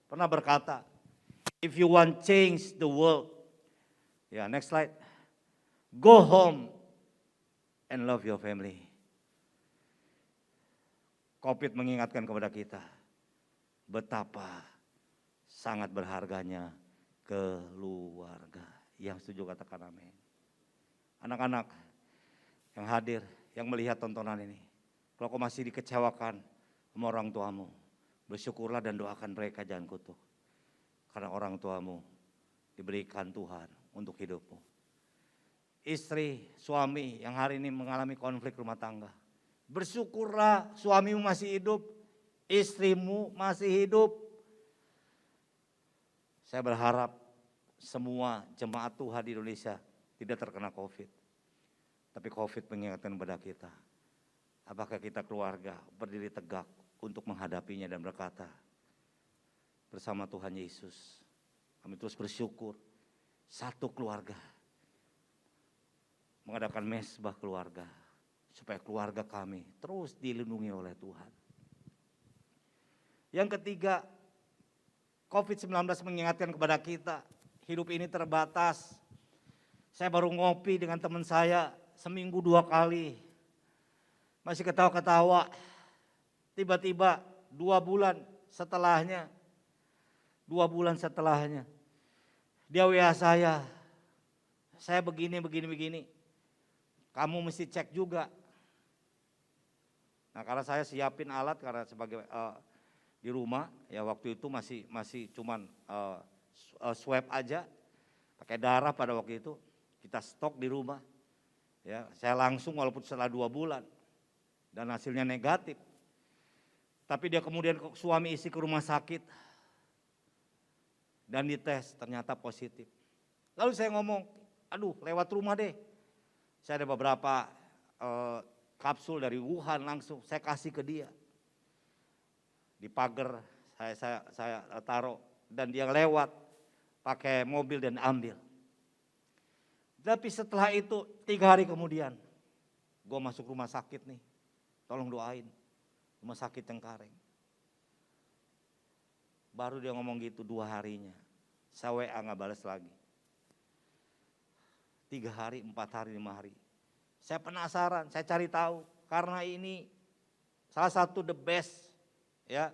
pernah berkata, if you want change the world, ya next slide, go home and love your family. COVID mengingatkan kepada kita betapa sangat berharganya keluarga. Yang setuju katakan amin. Anak-anak yang hadir, yang melihat tontonan ini, kalau kau masih dikecewakan sama orang tuamu, bersyukurlah dan doakan mereka jangan kutuk. Karena orang tuamu diberikan Tuhan untuk hidupmu. Istri, suami yang hari ini mengalami konflik rumah tangga, bersyukurlah suamimu masih hidup, istrimu masih hidup. Saya berharap semua jemaat Tuhan di Indonesia tidak terkena COVID. Tapi COVID mengingatkan kepada kita, apakah kita keluarga berdiri tegak untuk menghadapinya dan berkata, bersama Tuhan Yesus, kami terus bersyukur, satu keluarga mengadakan mesbah keluarga supaya keluarga kami terus dilindungi oleh Tuhan. Yang ketiga, COVID-19 mengingatkan kepada kita, hidup ini terbatas. Saya baru ngopi dengan teman saya seminggu 2 kali. Masih ketawa-ketawa. Tiba-tiba 2 bulan setelahnya, dia WA saya begini. Kamu mesti cek juga. Nah, karena saya siapin alat karena sebagai di rumah, ya waktu itu masih cuman swab aja, pakai darah pada waktu itu, kita stok di rumah. Ya, saya langsung walaupun setelah 2 bulan dan hasilnya negatif. Tapi dia kemudian suami istri ke rumah sakit dan dites ternyata positif. Lalu saya ngomong, aduh lewat rumah deh. Saya ada beberapa kapsul dari Wuhan langsung saya kasih ke dia. Di pagar saya taruh dan dia lewat pakai mobil dan ambil. Tapi setelah itu 3 hari kemudian gue masuk rumah sakit nih, tolong doain, rumah sakit Cengkareng. Baru dia ngomong gitu 2 harinya, saya WA gak balas lagi. 3 hari, 4 hari, 5 hari. Saya penasaran, saya cari tahu karena ini salah satu the best, ya,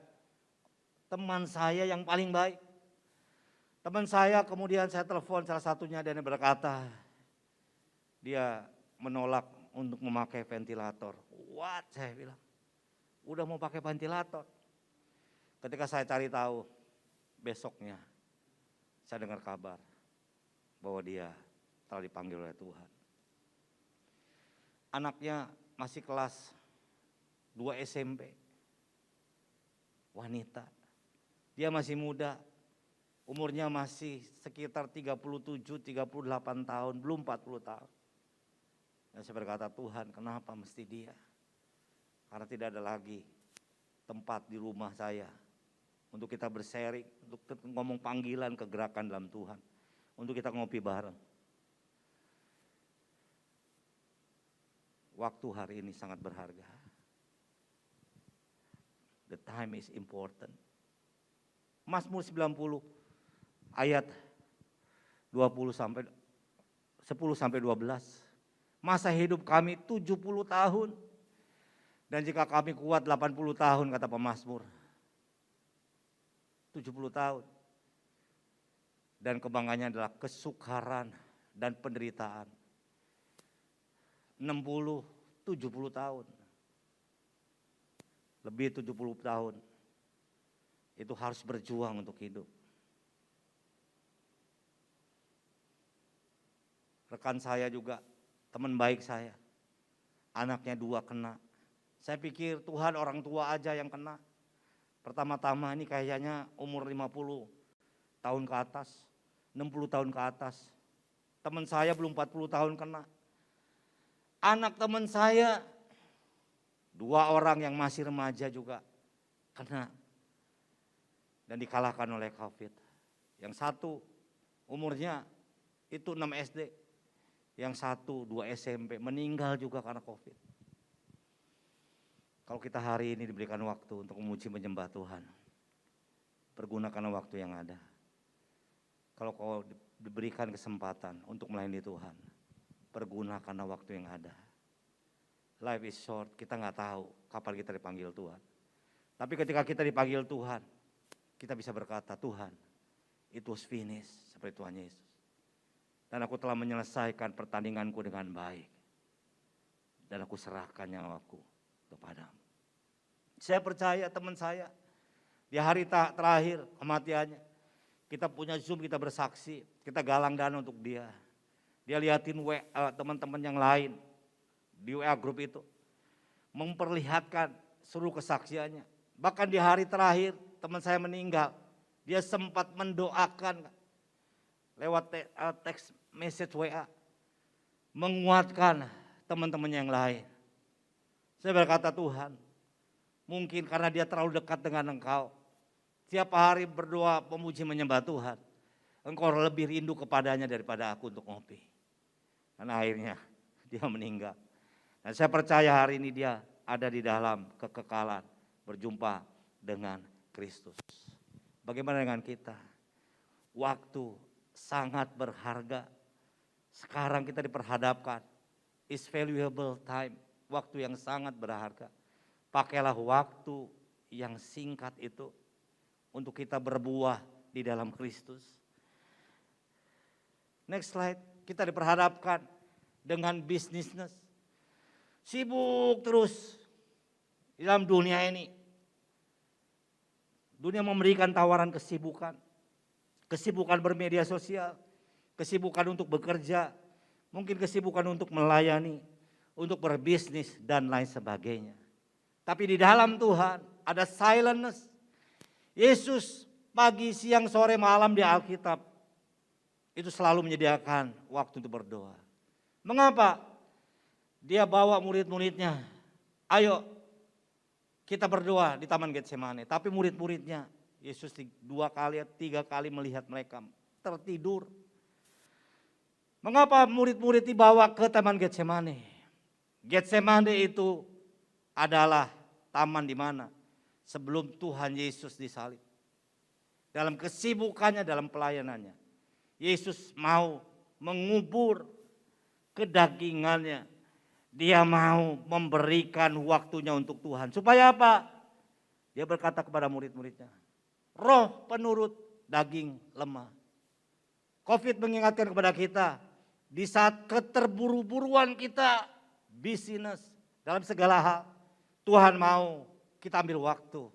teman saya yang paling baik. Teman saya kemudian saya telepon salah satunya dan dia berkata, dia menolak untuk memakai ventilator. What? Saya bilang, udah mau pakai ventilator. Ketika saya cari tahu, besoknya saya dengar kabar bahwa dia telah dipanggil oleh Tuhan. Anaknya masih kelas 2 SMP, wanita. Dia masih muda, umurnya masih sekitar 37-38 tahun, belum 40 tahun. Dan saya berkata, Tuhan kenapa mesti dia? Karena tidak ada lagi tempat di rumah saya untuk kita bersharing, untuk ngomong panggilan kegerakan dalam Tuhan, untuk kita ngopi bareng. Waktu hari ini sangat berharga. The time is important. Mazmur 90 ayat 10 sampai 12. Masa hidup kami 70 tahun. Dan jika kami kuat 80 tahun kata pemazmur. 70 tahun. Dan kebanggaannya adalah kesukaran dan penderitaan. 60, 70 tahun. Lebih 70 tahun. Itu harus berjuang untuk hidup. Rekan saya juga, teman baik saya. Anaknya 2 kena. Saya pikir Tuhan orang tua aja yang kena. Pertama-tama ini kayaknya umur 50 tahun ke atas, 60 tahun ke atas. Teman saya belum 40 tahun kena. Anak teman saya 2 orang yang masih remaja juga kena dan dikalahkan oleh COVID. Yang satu umurnya itu 6 SD, yang satu 2 SMP meninggal juga karena COVID. Kalau kita hari ini diberikan waktu untuk memuji menyembah Tuhan, pergunakan waktu yang ada. Kalau kau diberikan kesempatan untuk melayani Tuhan, pergunakan waktu yang ada. Life is short, kita nggak tahu kapan kita dipanggil Tuhan. Tapi ketika kita dipanggil Tuhan, kita bisa berkata, Tuhan, it was finished, seperti Tuhan Yesus. Dan aku telah menyelesaikan pertandinganku dengan baik. Dan aku serahkan nyawaku kepadamu. Saya percaya teman saya, di hari terakhir kematiannya, kita punya Zoom, kita bersaksi, kita galang dana untuk dia. Dia liatin teman-teman yang lain di WA grup itu, memperlihatkan seluruh kesaksiannya. Bahkan di hari terakhir teman saya meninggal, dia sempat mendoakan lewat teks message WA, menguatkan teman-teman yang lain. Saya berkata, Tuhan, mungkin karena dia terlalu dekat dengan Engkau, tiap hari berdoa memuji menyembah Tuhan, Engkau lebih rindu kepadanya daripada aku untuk ngopi. Dan akhirnya dia meninggal. Dan saya percaya hari ini dia ada di dalam kekekalan berjumpa dengan Kristus. Bagaimana dengan kita? Waktu sangat berharga. Sekarang kita diperhadapkan. Is valuable time. Waktu yang sangat berharga. Pakailah waktu yang singkat itu untuk kita berbuah di dalam Kristus. Next slide, kita diperhadapkan dengan bisnisnya. Sibuk terus di dalam dunia ini. Dunia memberikan tawaran kesibukan. Kesibukan bermedia sosial, kesibukan untuk bekerja, mungkin kesibukan untuk melayani, untuk berbisnis dan lain sebagainya. Tapi di dalam Tuhan ada silentness. Yesus pagi, siang, sore, malam di Alkitab itu selalu menyediakan waktu untuk berdoa. Mengapa? Dia bawa murid-muridnya, ayo kita berdoa di Taman Getsemane. Tapi murid-muridnya, Yesus 2 kali, 3 kali melihat mereka tertidur. Mengapa murid-murid dibawa ke Taman Getsemane? Getsemane itu adalah taman di mana sebelum Tuhan Yesus disalib. Dalam kesibukannya, dalam pelayanannya, Yesus mau mengubur kedagingannya. Dia mau memberikan waktunya untuk Tuhan. Supaya apa? Dia berkata kepada murid-muridnya, roh penurut, daging lemah. Covid mengingatkan kepada kita, di saat keterburu-buruan kita, busyness dalam segala hal, Tuhan mau kita ambil waktu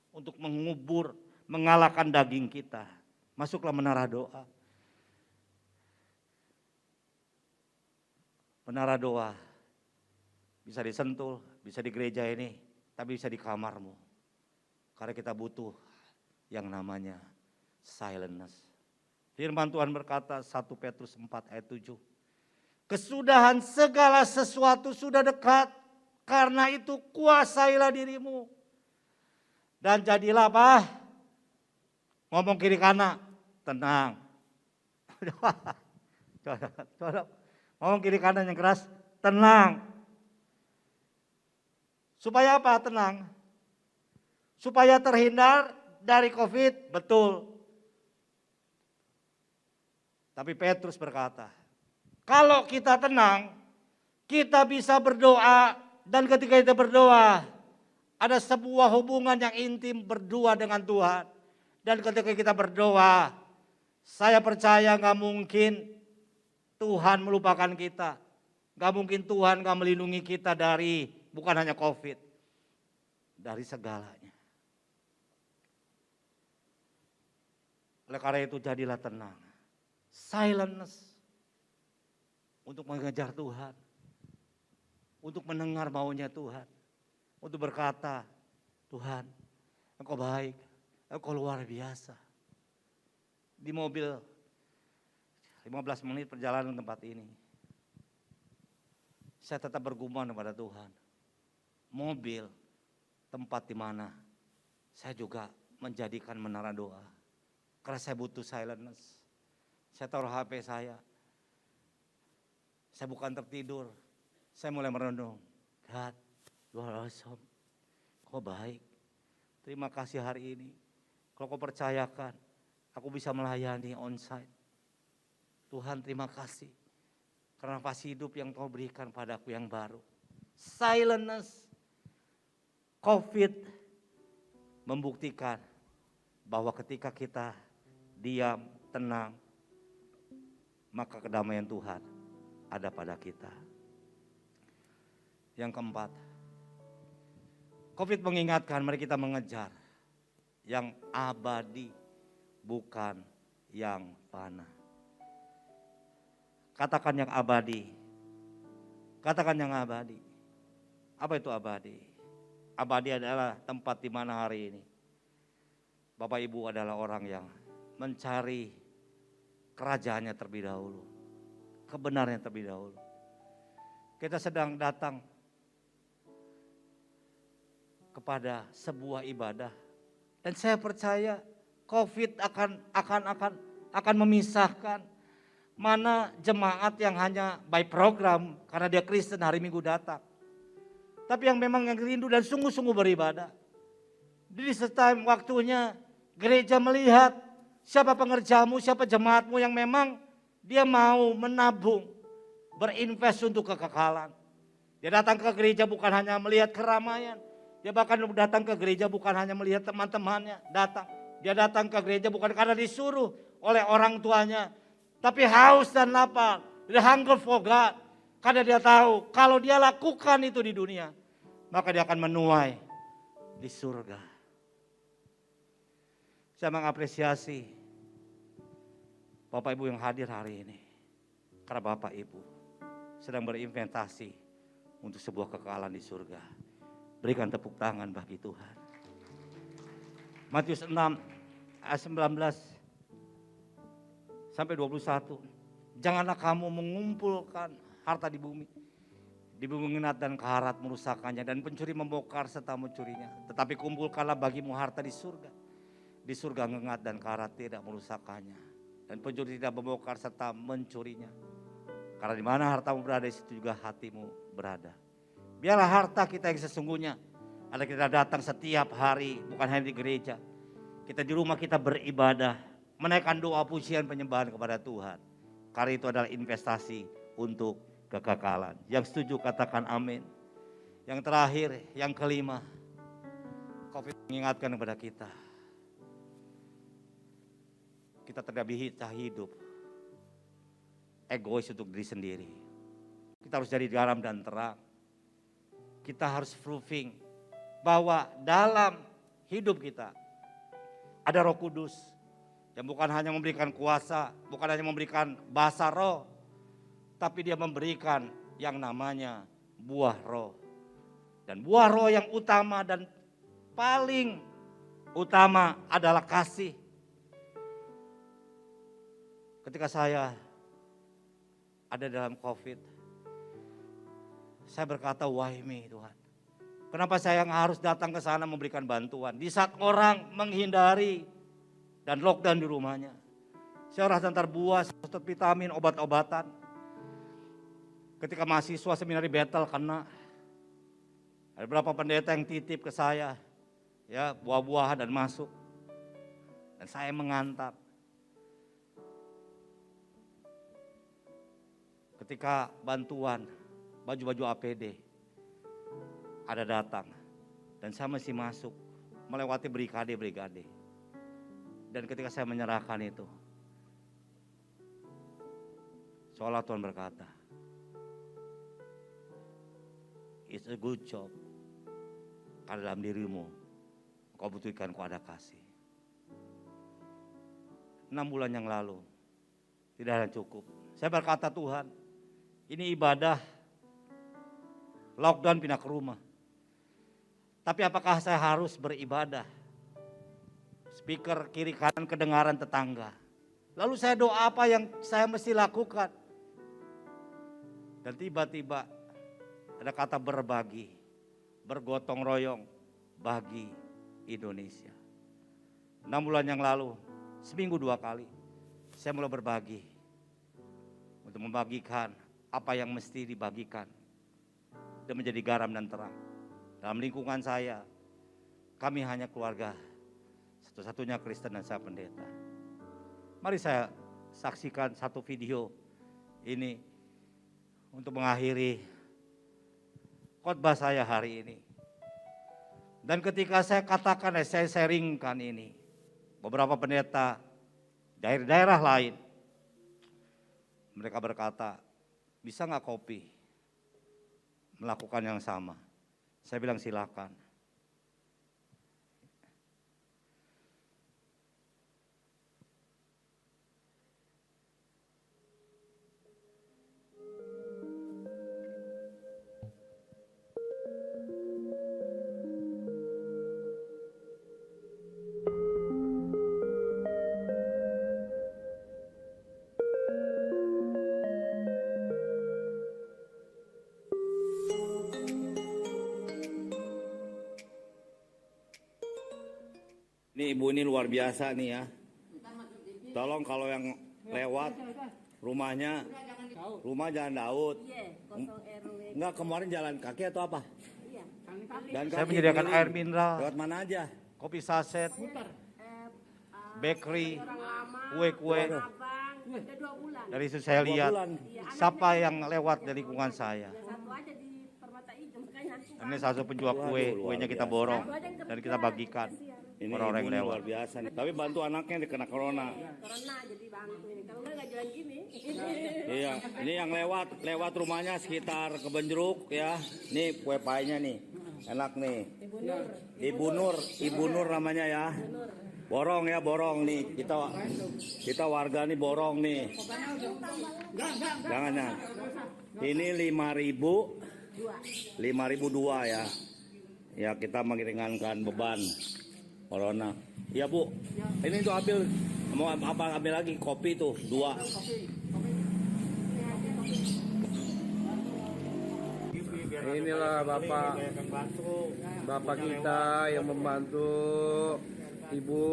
untuk mengubur, mengalahkan daging kita. Masuklah menara doa. Menara doa bisa disentuh, bisa di gereja ini, tapi bisa di kamarmu. Karena kita butuh yang namanya silentness. Firman Tuhan berkata 1 Petrus 4 ayat 7. Kesudahan segala sesuatu sudah dekat, karena itu kuasailah dirimu. Dan jadilah apa? Ngomong kiri kanan, tenang. Coba. Ngomong kiri kanan yang keras, tenang. Supaya apa tenang? Supaya terhindar dari Covid, betul. Tapi Petrus berkata, kalau kita tenang, kita bisa berdoa, dan ketika kita berdoa, ada sebuah hubungan yang intim berdua dengan Tuhan. Dan ketika kita berdoa, saya percaya gak mungkin Tuhan melupakan kita. Gak mungkin Tuhan gak melindungi kita dari bukan hanya Covid, dari segalanya. Oleh karena itu jadilah tenang. Silentness untuk mengejar Tuhan. Untuk mendengar maunya Tuhan. Untuk berkata, Tuhan, Engkau baik, Engkau luar biasa. Di mobil 15 menit perjalanan tempat ini, saya tetap bergumam kepada Tuhan. Mobil, tempat di mana saya juga menjadikan menara doa. Karena saya butuh silentness. Saya taruh HP saya. Saya bukan tertidur. Saya mulai merenung. God, you are awesome. Kau baik. Terima kasih hari ini. Kalau kau percayakan, aku bisa melayani onsite. Tuhan terima kasih. Karena nafas hidup yang kau berikan padaku yang baru. Silentness. Covid membuktikan bahwa ketika kita diam, tenang, maka kedamaian Tuhan ada pada kita. Yang keempat, Covid mengingatkan mari kita mengejar yang abadi, bukan yang fana. Katakan yang abadi. Katakan yang abadi. Apa itu abadi? Abadi adalah tempat di mana hari ini Bapak Ibu adalah orang yang mencari kerajaannya terlebih dahulu. Kebenarannya terlebih dahulu. Kita sedang datang kepada sebuah ibadah. Dan saya percaya Covid akan memisahkan mana jemaat yang hanya by program karena dia Kristen hari Minggu datang. tapi yang memang yang rindu dan sungguh-sungguh beribadah. Jadi setiap waktunya gereja melihat siapa pengerjamu, siapa jemaatmu yang memang dia mau menabung, berinvest untuk kekekalan. Dia datang ke gereja bukan hanya melihat keramaian, dia bahkan datang ke gereja bukan hanya melihat teman-temannya datang. Dia datang ke gereja bukan karena disuruh oleh orang tuanya, tapi haus dan lapar, the hunger for God. Karena dia tahu kalau dia lakukan itu di dunia, maka dia akan menuai di surga. Saya mengapresiasi Bapak Ibu yang hadir hari ini. Karena Bapak Ibu sedang berinvestasi untuk sebuah kekekalan di surga. Berikan tepuk tangan bagi Tuhan. Matius 6 ayat 19 sampai 21. Janganlah kamu mengumpulkan harta di bumi menginat dan karat merusakannya, dan pencuri membongkar serta mencurinya. Tetapi kumpulkanlah bagimu harta di surga. Di surga ngengat dan karat tidak merusakannya, dan pencuri tidak membongkar serta mencurinya. Karena di mana hartamu berada, di situ juga hatimu berada. Biarlah harta kita yang sesungguhnya adalah kita datang setiap hari, bukan hanya di gereja. Kita di rumah kita beribadah, menaikkan doa pujian penyembahan kepada Tuhan. Karena itu adalah investasi untuk kekekalan. Yang setuju katakan amin. Yang terakhir, yang kelima, COVID mengingatkan kepada kita. Kita tidak bisa hidup egois untuk diri sendiri. Kita harus jadi garam dan terang. Kita harus proving bahwa dalam hidup kita ada Roh Kudus yang bukan hanya memberikan kuasa, bukan hanya memberikan bahasa roh, tapi dia memberikan yang namanya buah roh. Dan buah roh yang utama dan paling utama adalah kasih. Ketika saya ada dalam COVID, saya berkata, why me Tuhan? Kenapa saya yang harus datang ke sana memberikan bantuan? Di saat orang menghindari dan lockdown di rumahnya. Saya harus antar buah, suster vitamin, obat-obatan. Ketika mahasiswa seminari Bethel kena, ada beberapa pendeta yang titip ke saya, ya buah-buahan dan masuk. Dan saya mengantar. Ketika bantuan, baju-baju APD ada datang dan saya masih masuk melewati brigade. Dan ketika saya menyerahkan itu, seolah Tuhan berkata, it's a good job. Karena dalam dirimu kau butuhkan ku ada kasih. 6 bulan yang lalu tidak ada cukup. Saya berkata, Tuhan, ini ibadah, lockdown pindah ke rumah. Tapi apakah saya harus beribadah? Speaker kiri kanan kedengaran tetangga. Lalu saya doa apa yang saya mesti lakukan? Dan tiba-tiba ada kata berbagi, bergotong royong bagi Indonesia. 6 bulan yang lalu, seminggu 2 kali, saya mulai berbagi. Untuk membagikan apa yang mesti dibagikan dan menjadi garam dan terang. Dalam lingkungan saya, kami hanya keluarga satu-satunya Kristen dan saya pendeta. Mari saya saksikan satu video ini untuk mengakhiri khotbah saya hari ini. Dan ketika saya katakan, saya sharingkan ini, beberapa pendeta dari daerah lain, mereka berkata, bisa nggak kopi melakukan yang sama? Saya bilang silakan. Ini ibu ini luar biasa nih ya. Tolong kalau yang lewat rumah Jalan Daud. Enggak, kemarin jalan kaki atau apa? Iya, Dan Saya kaki menyediakan keliling. air mineral, Lewat mana aja? kopi saset, bakery, kue-kue. Dari itu saya 2 lihat bulan. siapa yang lewat dari lingkungan saya. Ini salah satu penjual kue, Waduh, kuenya luar kita biasa. borong dan kita bagikan Ini orang-orang yang ibunya lewat. luar biasa nih. Tapi bantu anaknya kena corona. Corona jadi bantu ini. Kalau nggak jalan gini. Iya, ini yang lewat rumahnya sekitar Kebonjeruk ya. Nih kue painya nih. Enak nih. Ibu Nur namanya ya. Borong ya, borong nih. Kita warga nih borong nih. Jangan ya. Ini 5.002 ya. Ya kita meringankan beban corona. Iya Bu. Ini tuh ambil, mau apa ambil lagi kopi tuh 2. Inilah Bapak kita yang membantu Ibu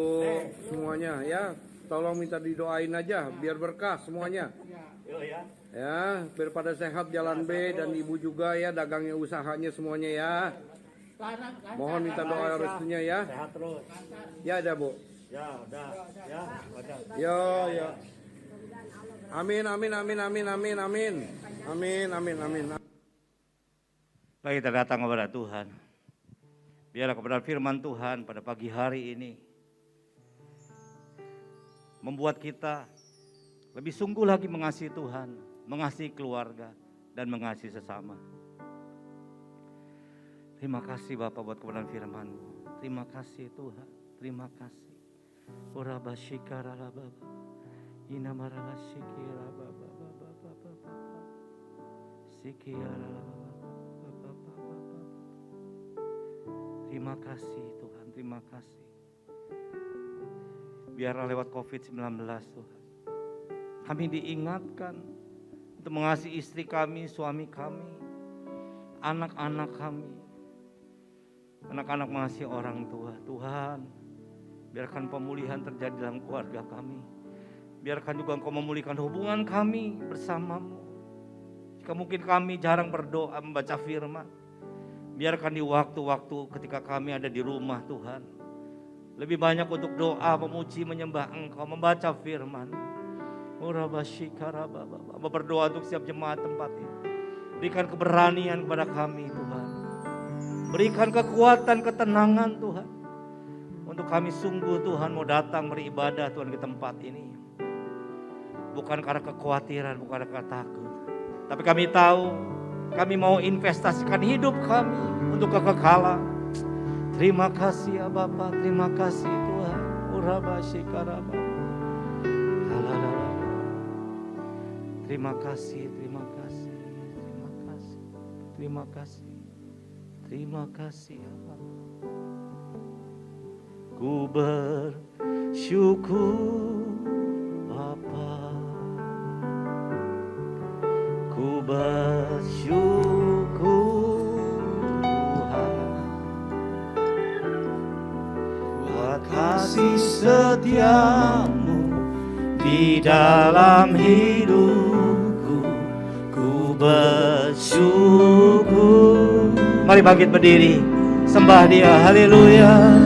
semuanya ya. Tolong minta didoain aja biar berkah semuanya. Ya, biar pada sehat jalan B dan Ibu juga ya dagangnya usahanya semuanya ya. Mohon minta doa restunya ya. Sehat terus. Ya ada Bu. Ya, udah. Ya, baca. Yo. Amin. Baik, kita datang kepada Tuhan. Biarlah kebenaran firman Tuhan pada pagi hari ini membuat kita lebih sungguh lagi mengasihi Tuhan, mengasihi keluarga, dan mengasihi sesama. Terima kasih Bapak buat kebenaran firman-Mu. Terima kasih Tuhan, terima kasih. Uraba shikara la baba. Inamarala shikira baba baba baba. Sikira la baba. Terima kasih Tuhan, terima kasih. Biarlah lewat COVID-19 Tuhan, kami diingatkan untuk mengasihi istri kami, suami kami, anak-anak kami. Anak-anak mengasihi orang tua. Tuhan, biarkan pemulihan terjadi dalam keluarga kami. Biarkan juga Engkau memulihkan hubungan kami bersama-Mu. Jika mungkin kami jarang berdoa membaca firman, biarkan di waktu-waktu ketika kami ada di rumah Tuhan, lebih banyak untuk doa, memuji, menyembah Engkau, membaca firman. Berdoa untuk setiap jemaat tempat ini. Berikan keberanian kepada kami Tuhan. Berikan kekuatan, ketenangan Tuhan. Untuk kami sungguh Tuhan mau datang beribadah Tuhan di tempat ini. Bukan karena kekhawatiran, bukan karena takut. Tapi kami tahu, kami mau investasikan hidup kami untuk kekekalan. Terima kasih ya Bapa, terima kasih Tuhan. Terima kasih, terima kasih, terima kasih, terima kasih, terima kasih ya Bapa. Ku bersyukur Bapa, ku bersyukur Tuhan buat kasih setiamu di dalam hidupku. Ku bersyukur. Mari bangkit berdiri, sembah Dia, haleluya.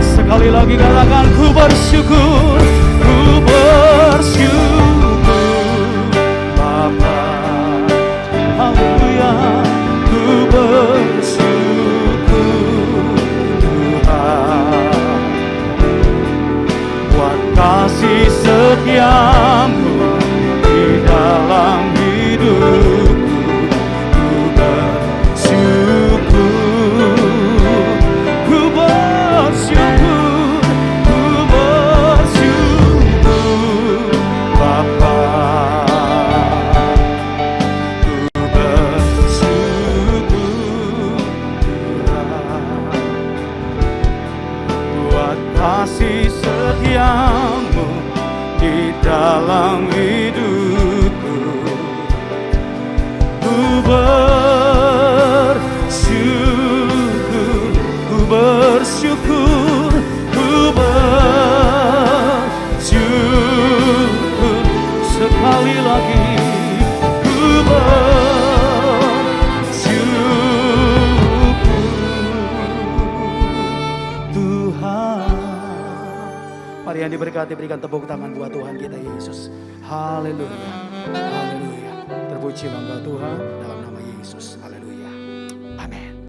Sekali lagi katakan ku bersyukur, ku bersyukur Bapa, haleluya. Ku bersyukur Tuhan buat kasih setiamu di dalam hidupku. Ku bersyukur, ku bersyukur. Bapa, ku bersyukur. Mari yang diberkati berikan tepuk tangan buat Tuhan kita Yesus. Haleluya. Haleluya. Terpujilah Tuhan dalam nama Yesus.